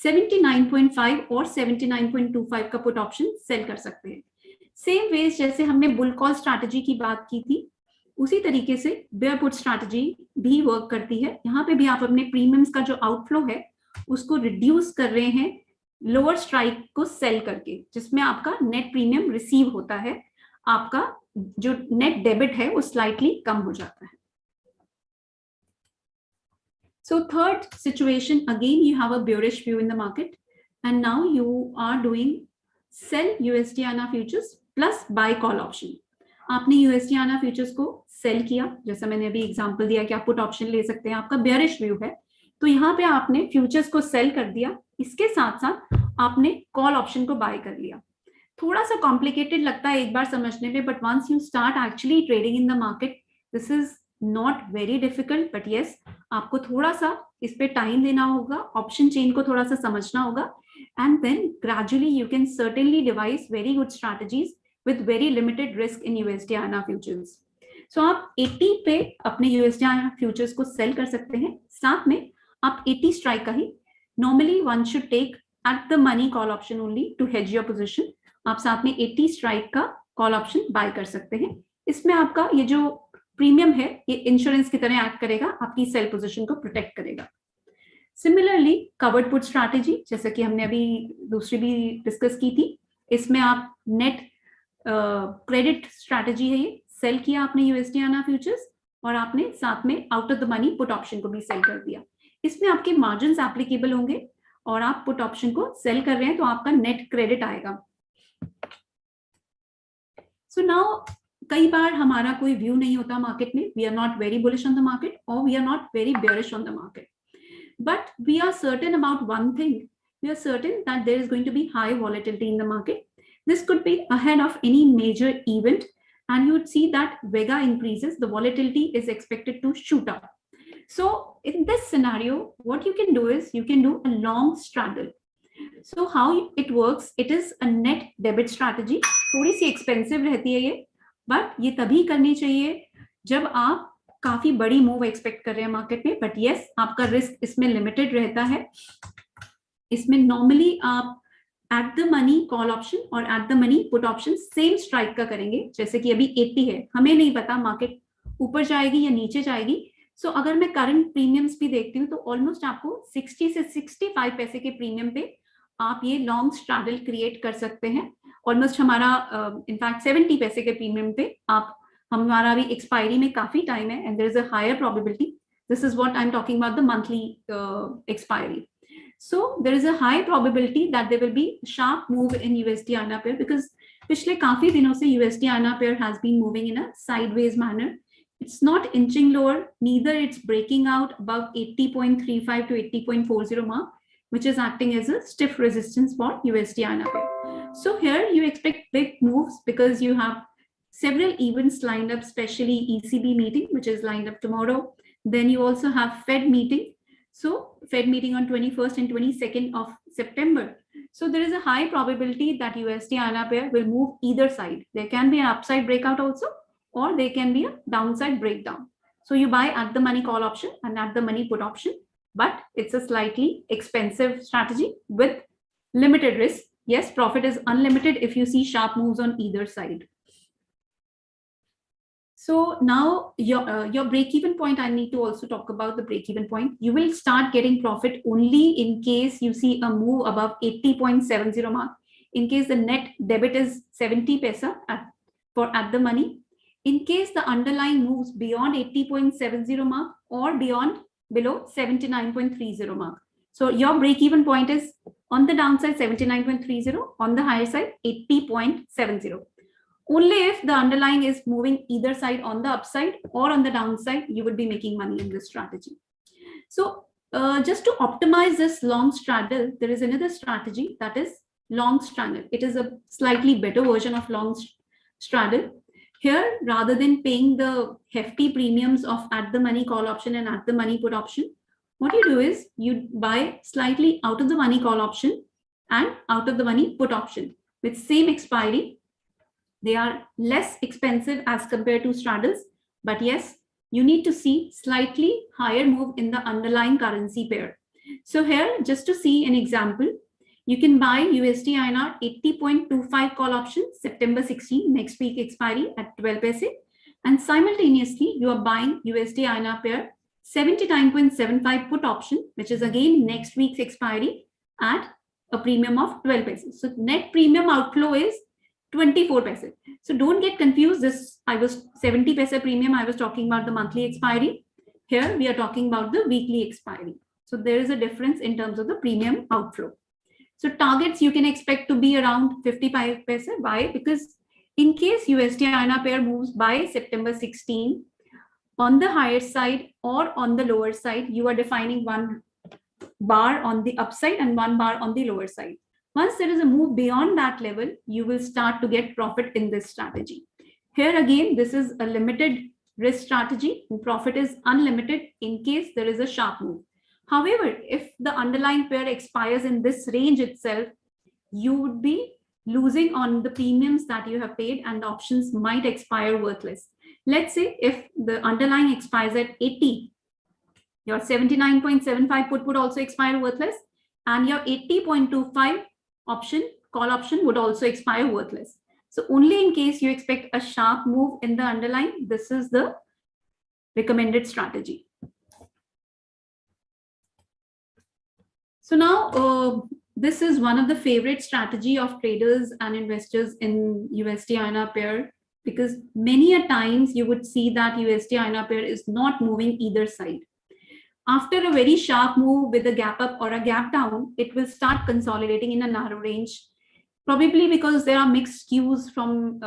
79.5 और 79.25 का put option sell कर सकते हैं. Same ways जैसे हमने bull call strategy की बात की थी, उसी तरीके से बेयर पुट स्ट्रैटेजी भी वर्क करती है. यहाँ पे भी आप अपने प्रीमियम्स का जो आउटफ्लो है उसको रिड्यूस कर रहे हैं लोअर स्ट्राइक को सेल करके, जिसमें आपका नेट प्रीमियम रिसीव होता है, आपका जो नेट डेबिट है वो स्लाइटली कम हो जाता है. So third situation, again you have a bearish view in the market and now you are doing sell USD INR futures plus buy call option. आपने USD INR फ्यूचर्स को sell किया, जैसा मैंने अभी एग्जांपल दिया कि आप पुट ऑप्शन ले सकते हैं, आपका बेयरिश व्यू है तो यहाँ पे आपने फ्यूचर्स को सेल कर दिया, इसके साथ साथ आपने कॉल ऑप्शन को बाय कर लिया. थोड़ा सा कॉम्प्लिकेटेड लगता है एक बार समझने में, but once you start actually trading in the market this is not very difficult. But yes, आपको थोड़ा सा इस पे टाइम देना होगा, ऑप्शन चेन को थोड़ा सा समझना होगा, and then gradually you can certainly devise very good strategies with very limited risk in USD INR futures. So आप 80 पे अपने USD INR futures को सेल कर सकते हैं, साथ में आप 80 स्ट्राइक का ही, normally one should take at the money call option only to hedge your position. आप साथ में 80 स्ट्राइक का कॉल ऑप्शन बाय कर सकते हैं. इसमें आपका ये जो प्रीमियम है ये इंश्योरेंस की तरह एक्ट करेगा, आपकी सेल पोजीशन को प्रोटेक्ट करेगा. सिमिलरली कवर्ड पुट स्ट्रैटेजी, जैसे कि हमने अभी दूसरी भी डिस्कस की थी, इसमें आप नेट क्रेडिट स्ट्रैटेजी है, ये सेल किया आपने USD INR फ्यूचर्स और आपने साथ में out of the money put option को भी सेल कर दिया. इसमें आपके मार्जिन्स एप्लीकेबल होंगे और आप पुट ऑप्शन को सेल कर रहे हैं तो आपका नेट क्रेडिट आएगा. सो नाउ कई बार हमारा कोई व्यू नहीं होता मार्केट में, we are not very bullish on the market और we are not very bearish on the market, but we are certain about one thing, we are certain that there is going to be high volatility in the market. This could be ahead of any major event and you would see that Vega increases, the volatility is expected to shoot up. So in this scenario, what you can do is you can do a long straddle. So how it works, it is a net debit strategy. थोड़ी सी expensive रहती है ये, but ये तभी करनी चाहिए जब आप काफी बड़ी मूव एक्सपेक्ट कर रहे हैं मार्केट में. बट यस, आपका रिस्क इसमें लिमिटेड रहता है. इसमें नॉर्मली आप at the money call option और at the money put option same strike का करेंगे. जैसे कि अभी 80 है, हमें नहीं पता मार्केट ऊपर जाएगी या नीचे जाएगी. सो अगर मैं करंट प्रीमियम्स भी देखती हूँ तो ऑलमोस्ट आपको 60 से 65 पैसे के प्रीमियम पे आप ये लॉन्ग स्ट्रैडल क्रिएट कर सकते हैं. ऑलमोस्ट हमारा इनफैक्ट 70 पैसे के प्रीमियम पे आप, हमारा भी एक्सपायरी में काफी टाइम है and there is a higher probability. This is what I am talking about the monthly expiry. So there is a high probability that there will be sharp move in USD INR pair because पिछले काफी दिनों से USD INR pair has been moving in a sideways manner. It's not inching lower, neither it's breaking out above 80.35 to 80.40 mark, which is acting as a stiff resistance for USD INR pair. So here you expect big moves because you have several events lined up, especially ECB meeting, which is lined up tomorrow. Then you also have Fed meeting. So Fed meeting on 21st and 22nd of September. So there is a high probability that USD INR pair will move either side. There can be an upside breakout also, or there can be a downside breakdown. So you buy at the money call option and at the money put option, but it's a slightly expensive strategy with limited risk. Yes, profit is unlimited if you see sharp moves on either side. So now your break-even point, I need to also talk about the break-even point. You will start getting profit only in case you see a move above 80.70 mark. In case the net debit is 70 paisa at the money. In case the underlying moves beyond 80.70 mark or below 79.30 mark. So your break-even point is on the downside 79.30, on the higher side 80.70. Only if the underlying is moving either side on the upside or on the downside, you would be making money in this strategy. So just to optimize this long straddle, there is another strategy that is long straddle. It is a slightly better version of long straddle. Here, rather than paying the hefty premiums of at the money call option and at the money put option, what you do is you buy slightly out of the money call option and out of the money put option with same expiry. They are less expensive as compared to straddles, but yes, you need to see slightly higher move in the underlying currency pair. So here, just to see an example, you can buy USD INR 80.25 call option, September 16, next week expiry at 12 paise, and simultaneously you are buying USD INR pair 79.75 put option, which is again next week's expiry at a premium of 12 paise. So net premium outflow is 24 paise. So don't get confused. This I was 70 paise premium. I was talking about the monthly expiry. Here we are talking about the weekly expiry. So there is a difference in terms of the premium outflow. So targets you can expect to be around 55 paise. Why? Because in case USD INR pair moves by September 16 on the higher side or on the lower side, you are defining one bar on the upside and one bar on the lower side. Once there is a move beyond that level, you will start to get profit in this strategy. Here again, this is a limited risk strategy and profit is unlimited in case there is a sharp move. However, if the underlying pair expires in this range itself, you would be losing on the premiums that you have paid and the options might expire worthless. Let's say if the underlying expires at 80, your 79.75 put would also expire worthless and your 80.25 call option would also expire worthless. So only in case you expect a sharp move in the underlying, this is the recommended strategy. So now this is one of the favorite strategy of traders and investors in USD INR pair, because many a times you would see that USD INR pair is not moving either side. After a very sharp move with a gap up or a gap down, it will start consolidating in a narrow range, probably because there are mixed cues from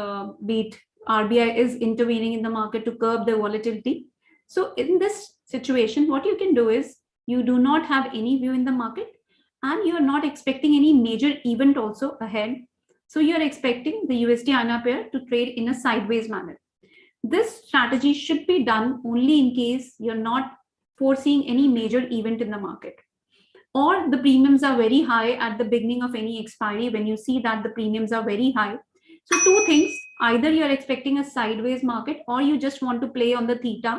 be it RBI is intervening in the market to curb the volatility. So in this situation, what you can do is you do not have any view in the market and you are not expecting any major event also ahead. So you are expecting the USD INR pair to trade in a sideways manner. This strategy should be done only in case you're not foreseeing any major event in the market. or the premiums are very high at the beginning of any expiry when you see that the premiums are very high. So two things, either you're expecting a sideways market or you just want to play on the theta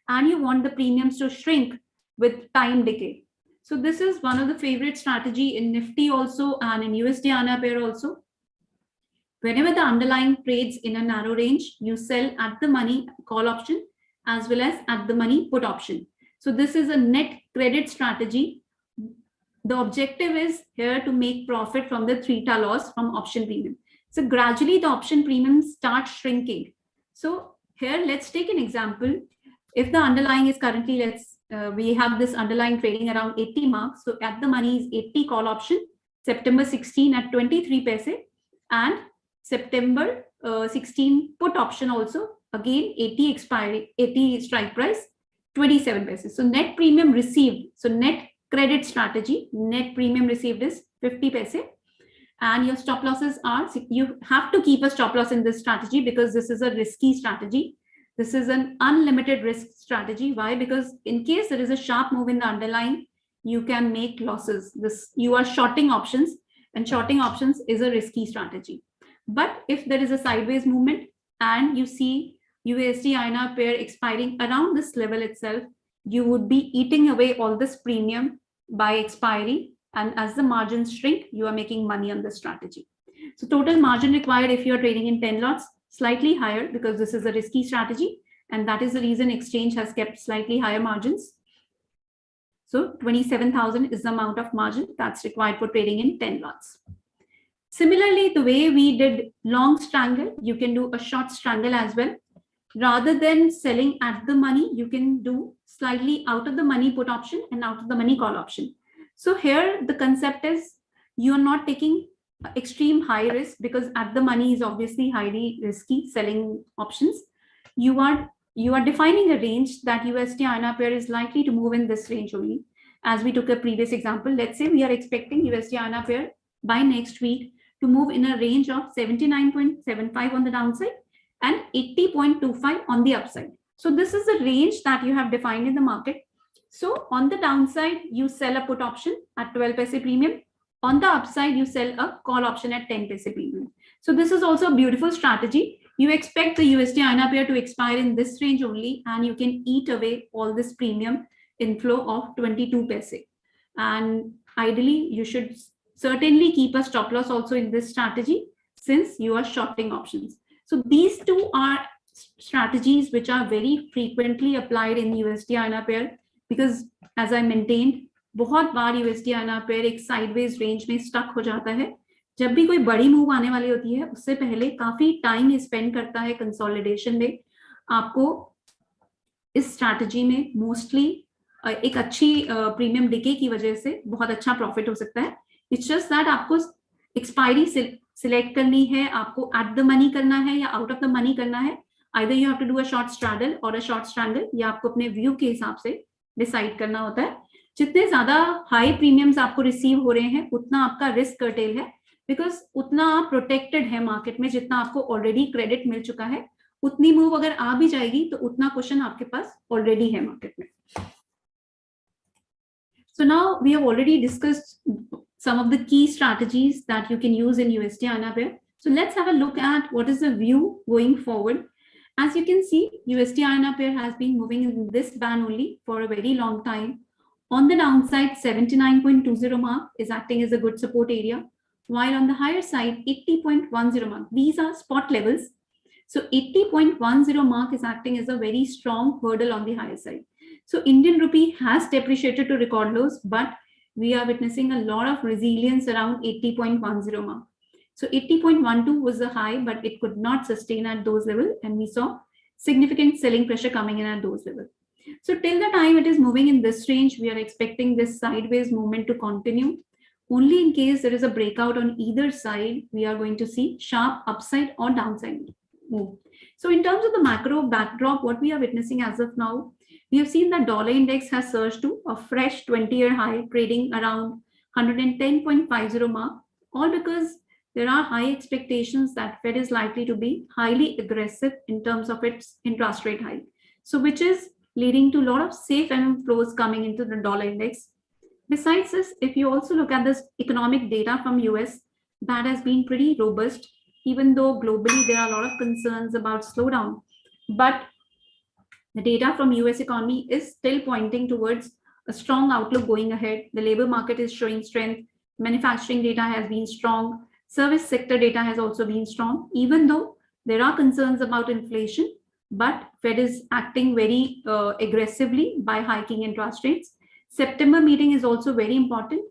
and you want the premiums to shrink with time decay. So this is one of the favorite strategy in Nifty also and in USD INR pair also. Whenever the underlying trades in a narrow range, you sell at the money call option as well as at the money put option. So this is a net credit strategy. The objective is here to make profit from the theta loss from option premium. So gradually the option premium starts shrinking. So here, let's take an example. If the underlying is currently, we have this underlying trading around 80 marks. So at the money is 80 call option, September 16 at 23 paise, and September 16 put option also, again 80 expiry, 80 strike price, 27 paise. So net premium received, so net credit strategy, net premium received is 50 paise. And your stop losses are, you have to keep a stop loss in this strategy because this is a risky strategy. This is an unlimited risk strategy. Why? Because in case there is a sharp move in the underlying, you can make losses. You are shorting options, and shorting options is a risky strategy. But if there is a sideways movement and you see USD INR pair expiring around this level itself, you would be eating away all this premium by expiry. And as the margins shrink, you are making money on this strategy. So total margin required if you are trading in 10 lots, slightly higher because this is a risky strategy. And that is the reason exchange has kept slightly higher margins. So 27,000 is the amount of margin that's required for trading in 10 lots. Similarly, the way we did long strangle, you can do a short strangle as well. Rather than selling at the money, you can do slightly out of the money put option and out of the money call option. So here the concept is you're not taking extreme high risk because at the money is obviously highly risky selling options. You are defining a range that USD INR pair is likely to move in this range only. As we took a previous example, let's say we are expecting USD INR pair by next week to move in a range of 79.75 on the downside and 80.25 on the upside. So this is the range that you have defined in the market. So on the downside, you sell a put option at 12 paise premium. On the upside, you sell a call option at 10 paise premium. So this is also a beautiful strategy. You expect the USD INR pair to expire in this range only, and you can eat away all this premium inflow of 22 paise. And ideally, you should certainly keep a stop loss also in this strategy since you are shorting options. So these two are strategies which are very frequently applied in USD INR pair because as I maintained, बहुत बार USD INR pair एक sideways range में stuck हो जाता है. जब भी कोई बड़ी मूव आने वाली होती है उससे पहले काफी टाइम स्पेंड करता है कंसोलिडेशन में. आपको इस स्ट्रैटेजी में मोस्टली एक अच्छी प्रीमियम डिके की वजह से बहुत अच्छा प्रॉफिट हो सकता है. इट्स जस्ट दैट आपको एक्सपायरी सिलेक्ट करनी है, आपको एट द मनी करना है या आउट ऑफ द मनी करना है. Either you have to do a short straddle और अ शॉर्ट स्ट्रैंगल, या आपको अपने व्यू के हिसाब से डिसाइड करना होता है. जितने ज्यादा हाई प्रीमियम्स आपको रिसीव हो रहे हैं उतना आपका रिस्क कर्टेल है बिकॉज उतना आप प्रोटेक्टेड है मार्केट में. जितना आपको ऑलरेडी क्रेडिट मिल चुका है उतनी मूव अगर आ भी जाएगी तो उतना क्वेश्चन आपके पास ऑलरेडी है मार्केट में. So now we have already discussed some of the key strategies that you can use in USD INR pair. So let's have a look at what is the view going forward. As you can see, USD INR pair has been moving in this band only for a very long time. On the downside, 79.20 mark is acting as a good support area, while on the higher side, 80.10 mark. These are spot levels. So 80.10 mark is acting as a very strong hurdle on the higher side. So Indian rupee has depreciated to record lows, but we are witnessing a lot of resilience around 80.10 mark. So 80.12 was the high, but it could not sustain at those levels, and we saw significant selling pressure coming in at those levels. So till the time it is moving in this range, we are expecting this sideways movement to continue. Only in case there is a breakout on either side, we are going to see sharp upside or downside move. So in terms of the macro backdrop, what we are witnessing as of now, we have seen that dollar index has surged to a fresh 20-year high, trading around 110.50 mark, all because there are high expectations that Fed is likely to be highly aggressive in terms of its interest rate hike. So which is leading to a lot of safe flows coming into the dollar index. Besides this, if you also look at this economic data from US, that has been pretty robust, even though globally there are a lot of concerns about slowdown. But the data from US economy is still pointing towards a strong outlook going ahead. The labor market is showing strength. Manufacturing data has been strong. Service sector data has also been strong, even though there are concerns about inflation, but Fed is acting very aggressively by hiking interest rates. September meeting is also very important.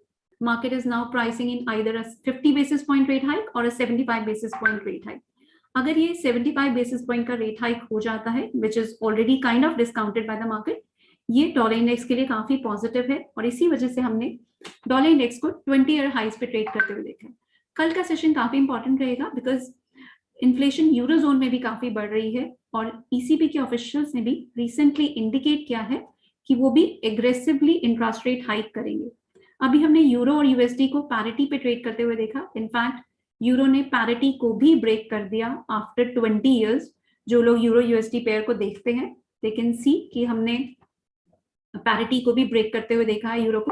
Market is now pricing in either a 50 basis point rate hike or a 75 basis point rate hike. अगर ये 75 basis point का rate hike हो जाता है, which is already kind of discounted by the market, ये dollar index के लिए काफी पॉजिटिव है और इसी वजह से हमने डॉलर इंडेक्स को 20 ईयर हाइस पे ट्रेड करते हुए देखा है। कल का सेशन काफी इंपॉर्टेंट रहेगा बिकॉज इन्फ्लेशन यूरोजोन में भी काफी बढ़ रही है और ईसीबी के ऑफिशियल्स ने भी रिसेंटली इंडिकेट किया है कि वो भी एग्रेसिवली इंटरेस्ट रेट हाइक करेंगे। अभी हमने यूरो और यूएसडी को पैरिटी पे ट्रेड करते हुए देखा। इनफैक्ट यूरो ने पैरिटी को भी ब्रेक कर दिया आफ्टर 20 इयर्स। जो लोग यूरो यूएसडी पेयर को देखते हैं दे कैन सी कि हमने पैरिटी को भी ब्रेक करते हुए देखा है यूरो को,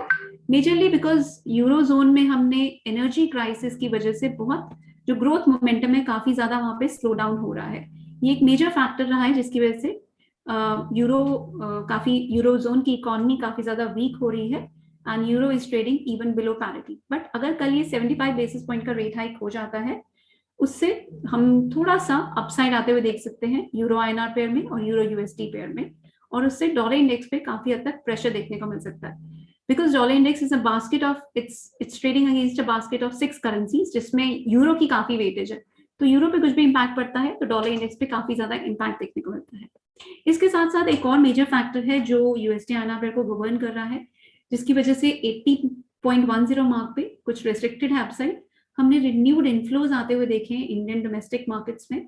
मेजरली बिकॉज यूरो जोन में हमने एनर्जी क्राइसिस की वजह से बहुत जो ग्रोथ मोमेंटम है काफी ज्यादा वहां पे स्लो डाउन हो रहा है। ये एक मेजर फैक्टर रहा है जिसकी वजह से यूरो जोन की इकोनॉमी काफी ज्यादा वीक हो रही है and euro is trading even below parity. But अगर कल ये 75 बेसिस पॉइंट का रेट हाइक हो जाता है उससे हम थोड़ा सा अपसाइड आते हुए देख सकते हैं यूरो आईएनआर पेयर में और यूरो यूएसडी पेयर में, और उससे डॉलर इंडेक्स पे काफी हद तक प्रेशर देखने को मिल सकता है because dollar index is a basket of its trading against a basket of 6 currencies जिसमें यूरो की काफी वेटेज है। तो यूरो पे कुछ भी इंपैक्ट पड़ता है तो डॉलर इंडेक्स पे काफी ज्यादा इंपैक्ट देखने को मिलता है। इसके साथ साथ एक और मेजर फैक्टर है जो यूएसडी आईएनआर पेयर को गवर्न कर रहा है, जिसकी वजह से 80.10 मार्क पे कुछ रेस्ट्रिक्टेड है अपसाइड। हमने रिन्यूड इनफ्लोज आते हुए देखे हैं इंडियन डोमेस्टिक मार्केट्स में।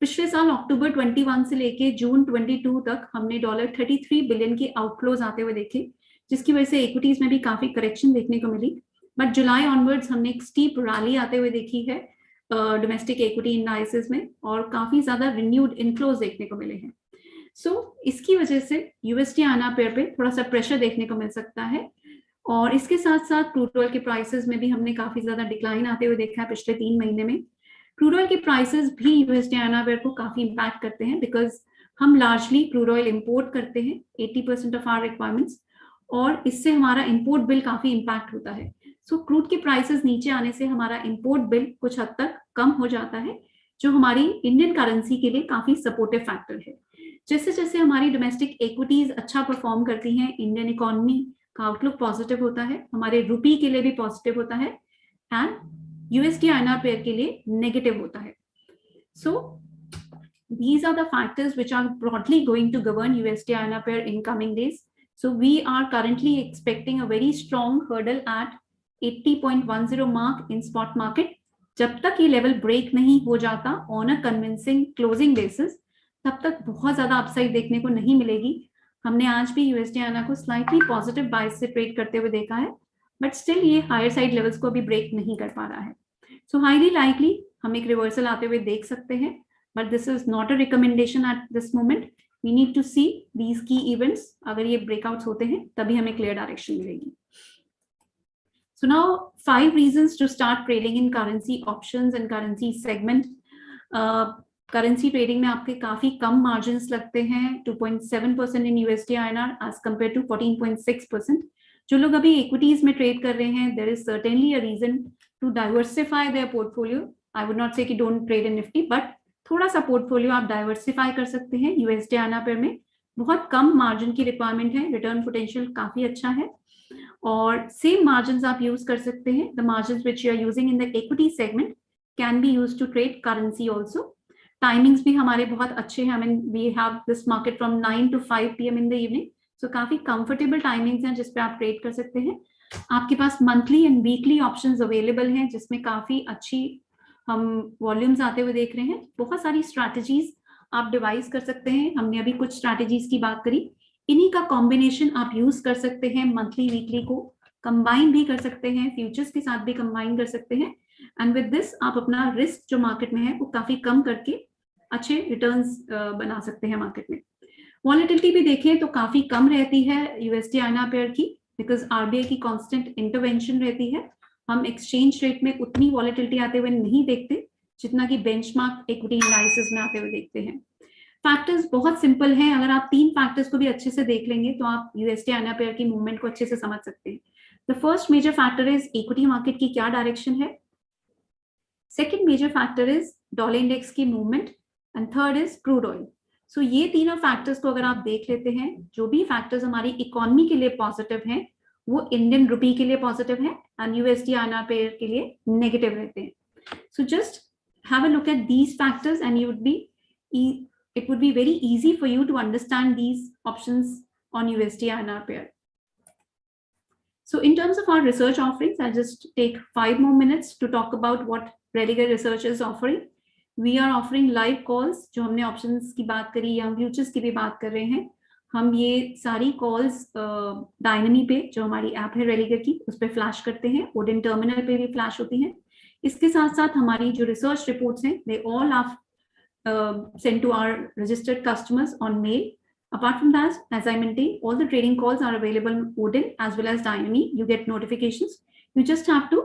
पिछले साल अक्टूबर 21 से लेके जून 22 तक हमने $33 बिलियन के आउटफ्लोज आते हुए देखे, जिसकी वजह से इक्विटीज में भी काफी करेक्शन देखने को मिली। बट जुलाई ऑनवर्ड्स हमने एक स्टीप रैली आते हुए देखी है डोमेस्टिक इक्विटी इंडाइसेस में और काफी ज्यादा रिन्यूड इनफ्लोज देखने को मिले हैं। इसकी वजह से यूएसडी आईएनआर पेयर पे थोड़ा सा प्रेशर देखने को मिल सकता है। और इसके साथ साथ क्रूड ऑयल के प्राइसेस में भी हमने काफी ज्यादा डिक्लाइन आते हुए देखा है पिछले 3 महीने में। क्रूड ऑयल के प्राइसेस भी यूएसडी आईएनआर पेयर को काफी इंपैक्ट करते हैं बिकॉज हम लार्जली क्रूड ऑयल इंपोर्ट करते हैं 80% ऑफ आवर रिक्वायरमेंट्स, और इससे हमारा इंपोर्ट बिल काफी इंपैक्ट होता है। क्रूड के प्राइसेस नीचे आने से हमारा इंपोर्ट बिल कुछ हद तक कम हो जाता है, जो हमारी इंडियन करेंसी के लिए काफी सपोर्टिव फैक्टर है। जैसे जैसे हमारी डोमेस्टिक इक्विटीज अच्छा परफॉर्म करती हैं, इंडियन इकोनॉमी का आउटलुक पॉजिटिव होता है, हमारे रुपी के लिए भी पॉजिटिव होता है एंड यूएसडी आईएनआर पेयर के लिए नेगेटिव होता है। सो these are the factors which are broadly going to govern USD INR pair in coming days. So we are currently expecting a very strong hurdle at 80.10 mark in spot market. जब तक ये level break नहीं हो जाता on a convincing closing basis तब तक बहुत ज्यादा अपसाइड देखने को नहीं मिलेगी। हमने आज भी यूएसडी आईएनआर को स्लाइटली पॉजिटिव बायस से ट्रेड करते हुए देखा है, बट स्टिल ये हायर साइड लेवल्स को अभी ब्रेक नहीं कर पा रहा है। सो हाईली लाइकली हम एक रिवर्सल आते हुए देख सकते हैं, but this is not a recommendation at this moment. We need to see these key events. अगर ये ब्रेकआउट्स होते हैं तभी हमें क्लियर डायरेक्शन मिलेगी। So now 5 reasons to start trading in currency options and currency segment. Currency trading में आपके काफी कम margins लगते हैं, 2.7% in USD INR as compared to 14.6%. जो लोग अभी equities में trade कर रहे हैं, there is certainly a reason to diversify their portfolio. I would not say कि don't trade in Nifty, but थोड़ा सा portfolio आप diversify कर सकते हैं USD INR पेयर में। बहुत कम margin की requirement है, return potential काफी अच्छा है और सेम मार्जिन्स आप यूज कर सकते हैं। The margins which you are using in the equity segment can be used to trade currency also. Timings भी हमारे बहुत अच्छे हैं। I mean we have this market from 9 to 5 PM in the evening, so काफी comfortable timings हैं जिस पे आप ट्रेड कर सकते हैं। आपके पास monthly and weekly options available हैं जिसमें काफी अच्छी हम वॉल्यूम्स आते हुए देख रहे हैं। बहुत सारी स्ट्रैटेजीज आप डिवाइस कर सकते हैं। हमने अभी कुछ स्ट्रैटेजीज की बात करी, इन्हीं का कॉम्बिनेशन आप यूज कर सकते हैं। मंथली वीकली को कंबाइन भी कर सकते हैं, फ्यूचर्स के साथ भी कंबाइन कर सकते हैं एंड विद दिस आप अपना रिस्क जो मार्केट में है वो काफी कम करके अच्छे रिटर्न्स बना सकते हैं मार्केट में। वॉलेटिलिटी भी देखें तो काफी कम रहती है यूएसडी आईएनआर पेयर की बिकॉज आरबीआई की कांस्टेंट इंटरवेंशन रहती है. हम एक्सचेंज रेट में उतनी वॉलेटिलिटी आते हुए नहीं देखते जितना कि बेंचमार्क इक्विटी एनालिसिस में आते हुए देखते हैं. फैक्टर्स बहुत सिंपल हैं. अगर आप 3 फैक्टर्स को भी अच्छे से देख लेंगे तो आप यूएसडी आईएनआर पेयर की मूवमेंट को अच्छे से समझ सकते हैं. The first major factor is equity market की क्या डायरेक्शन है. Second major factor is dollar index की movement and third is crude oil. So ये तीनों फैक्टर्स को अगर आप देख लेते हैं, जो भी फैक्टर्स हमारी इकोनॉमी के लिए पॉजिटिव हैं वो इंडियन रुपी के लिए पॉजिटिव है एंड यूएसडी आईएनआर पेयर के लिए नेगेटिव रहते हैं. So just have a look at these factors and it would be very easy for you to understand these options on USD INR pair. So in terms of our research offerings, I'll just take 5 more minutes to talk about what Religare Research is offering. We are offering live calls. जो हमने options की बात करी या futures की भी बात कर रहे हैं, हम ये सारी calls Dynami पे जो हमारी ऐप है Religare की उस पर फ्लैश करते हैं. Odin terminal पे भी फ्लैश होती हैं. इसके साथ साथ हमारी जो रिसर्च रिपोर्ट्स हैं they all are sent to our registered customers on mail. Apart from that, as I maintain, all the trading calls are available on Odin as well as Dynami. You get notifications. You just have to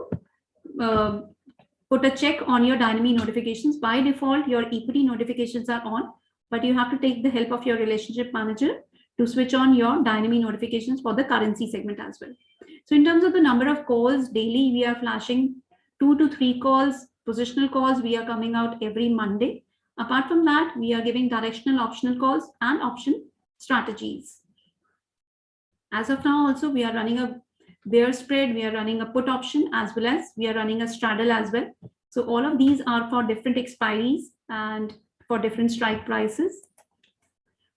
put a check on your Dynami notifications. By default, your equity notifications are on, but you have to take the help of your relationship manager to switch on your Dynami notifications for the currency segment as well. So in terms of the number of calls daily, we are flashing 2 to 3 calls. Positional calls, we are coming out every Monday. Apart from that, we are giving directional optional calls and option strategies. As of now, also, we are running a bear spread, we are running a put option, as well as we are running a straddle as well. So all of these are for different expiries and for different strike prices.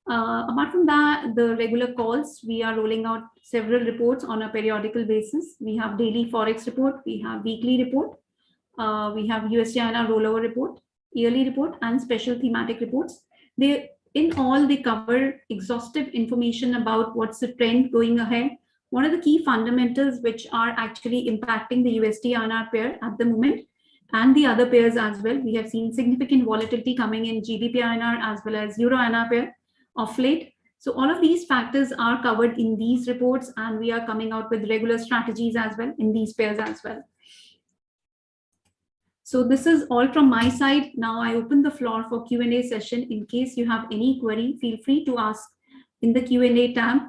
Apart from that, the regular calls, we are rolling out several reports on a periodical basis. We have daily Forex report, we have weekly report, we have USD INR rollover report, yearly report, and special thematic reports. In all, they cover exhaustive information about what's the trend going ahead, what are the key fundamentals which are actually impacting the USD INR pair at the moment, and the other pairs as well. We have seen significant volatility coming in GBP INR as well as Euro INR pair of late. So all of these factors are covered in these reports, and we are coming out with regular strategies as well in these pairs as well. So this is all from my side. Now I open the floor for Q&A session. In case you have any query, feel free to ask in the Q&A tab.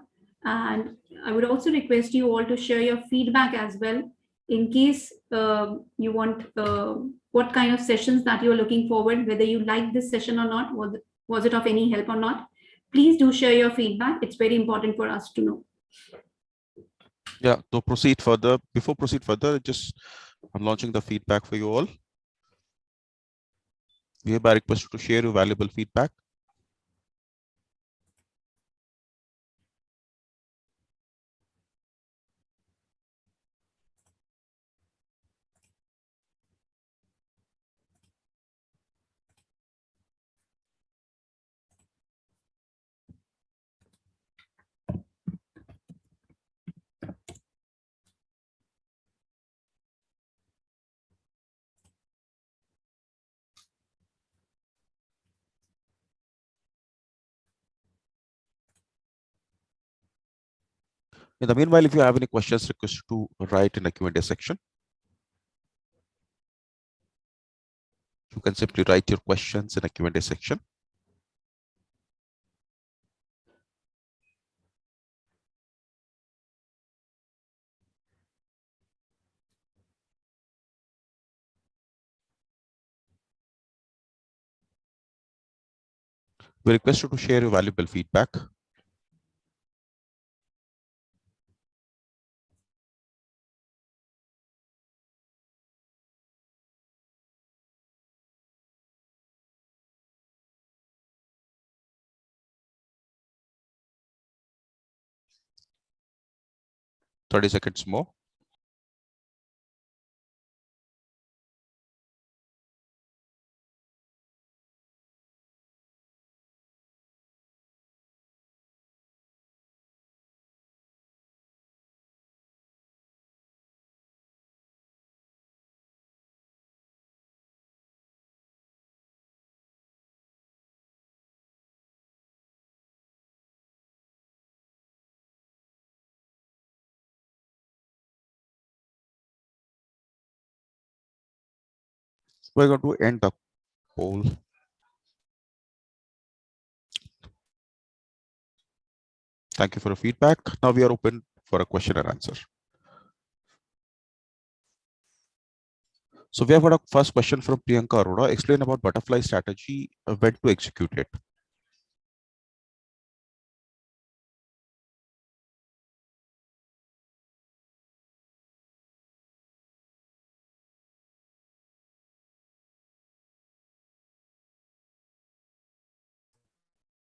And I would also request you all to share your feedback as well. In case you want what kind of sessions that you're looking forward, whether you like this session or not, was it of any help or not, please do share your feedback. It's very important for us to know. Yeah, to proceed further, before proceed further, I'm launching the feedback for you all. We hereby request you to share your valuable feedback. In the meanwhile, if you have any questions, request you to write in the Q&A section. You can simply write your questions in the Q&A section. We request you to share your valuable feedback. Thirty seconds more. We're going to end the poll. Thank you for your feedback. Now we are open for a question and answer. So we have got a first question from Priyanka Arora. Explain about butterfly strategy, when to execute it.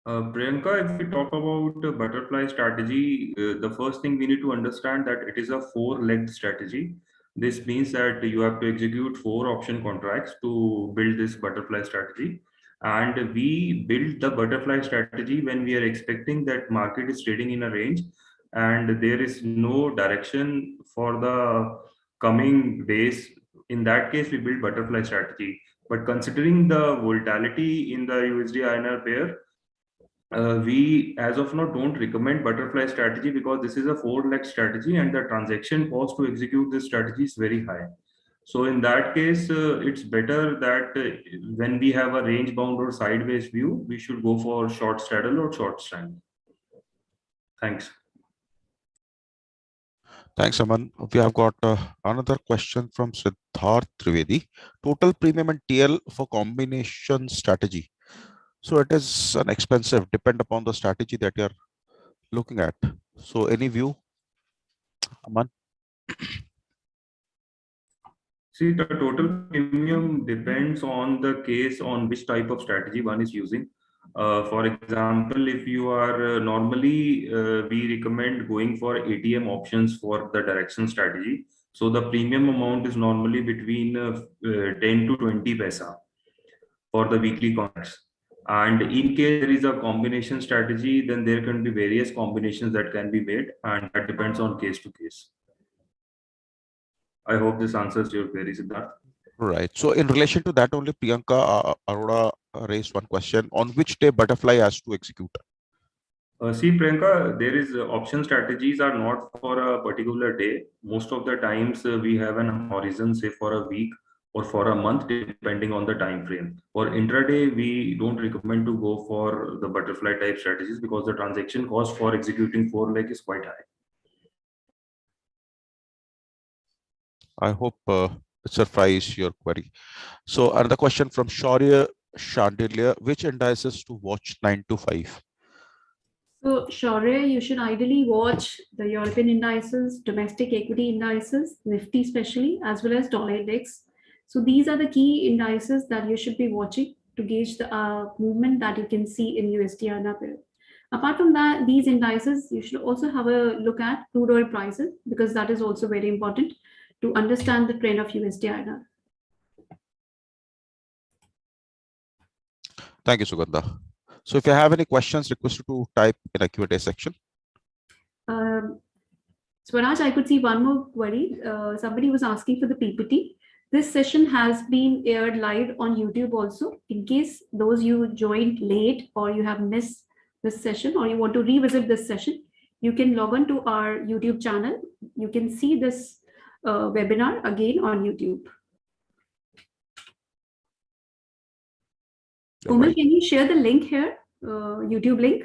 Priyanka, if we talk about butterfly strategy, the first thing we need to understand that it is a four-legged strategy. This means that you have to execute 4 option contracts to build this butterfly strategy. And we build the butterfly strategy when we are expecting that market is trading in a range and there is no direction for the coming days. In that case, we build butterfly strategy. But considering the volatility in the USD INR pair, we as of now don't recommend butterfly strategy because this is a 4-leg strategy and the transaction cost to execute this strategy is very high. So in that case, it's better that when we have a range bound or sideways view, we should go for short straddle or short strand. Thanks. Thanks, Aman. We have got another question from Siddharth Trivedi. Total premium and TL for combination strategy. So it is an expensive, depend upon the strategy that you're looking at. So any view, Aman? See, the total premium depends on the case on which type of strategy one is using. For example, if you are normally, we recommend going for ATM options for the direction strategy. So the premium amount is normally between 10 to 20 paisa for the weekly contracts. And in case there is a combination strategy, then there can be various combinations that can be made, and that depends on case to case. I hope this answers your query, Siddharth. Right. So in relation to that, only Priyanka Arora raised one question: on which day butterfly has to execute? See, Priyanka, there is option strategies are not for a particular day. Most of the times we have an horizon, say for a week or for a month, depending on the time frame. For intraday, we don't recommend to go for the butterfly type strategies because the transaction cost for executing 4-leg is quite high. I hope it suffices your query. So another question from Shaurya Chandelier: which indices to watch 9 to 5? So, Shaurya, you should ideally watch the European indices, domestic equity indices, Nifty especially, as well as dollar index. So these are the key indices that you should be watching to gauge the movement that you can see in USD INR pair. Apart from that, these indices, you should also have a look at crude oil prices because that is also very important to understand the trend of USD INR. Thank you, Sugandha. So if you have any questions, request you to type in a Q&A section. Swaraj, I could see one more query. Somebody was asking for the PPT. This session has been aired live on YouTube also. In case those you joined late or you have missed this session or you want to revisit this session, you can log on to our YouTube channel. You can see this webinar again on YouTube. Komal, can you share the link here, YouTube link?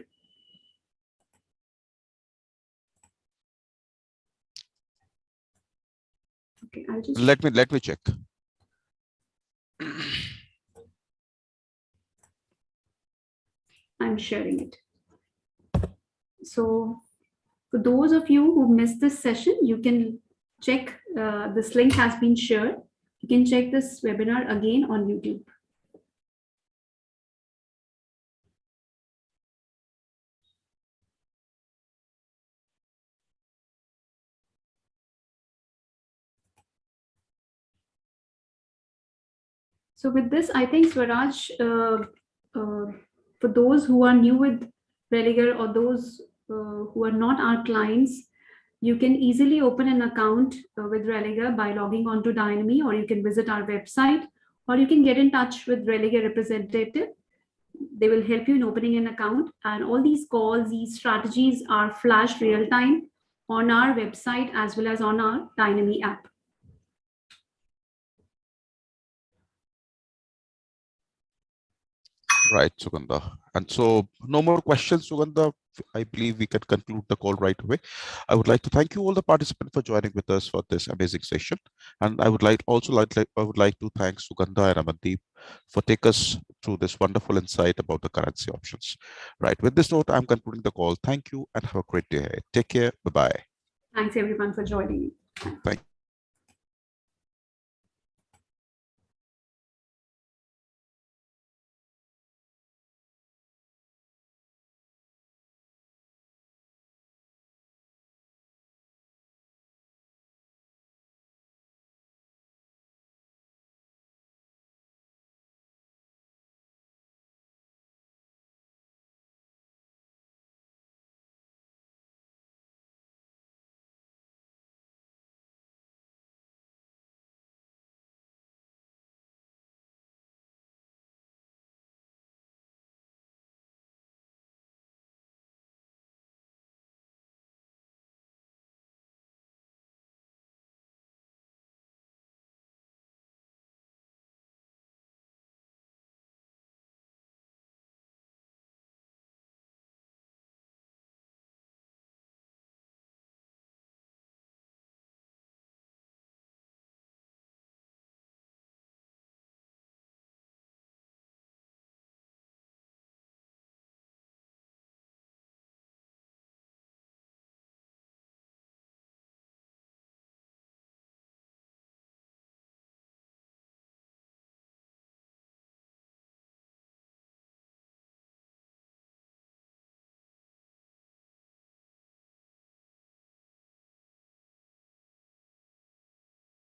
Okay, I'll just let me check. I'm sharing it. So for those of you who missed this session, you can check this link has been shared. You can check this webinar again on YouTube. So with this, I think Swaraj, for those who are new with Religare or those who are not our clients, you can easily open an account with Religare by logging on to Dynami, or you can visit our website, or you can get in touch with Religare representative. They will help you in opening an account, and all these calls, these strategies are flashed real time on our website as well as on our Dynami app. Right, Sugandha. And so no more questions, Sugandha. I believe we can conclude the call right away. I would like to thank you all the participants for joining with us for this amazing session. And I would like to thank Sugandha and Amandeep for taking us through this wonderful insight about the currency options. Right. With this note, I'm concluding the call. Thank you and have a great day ahead. Take care. Bye-bye. Thanks everyone for joining. Thank you.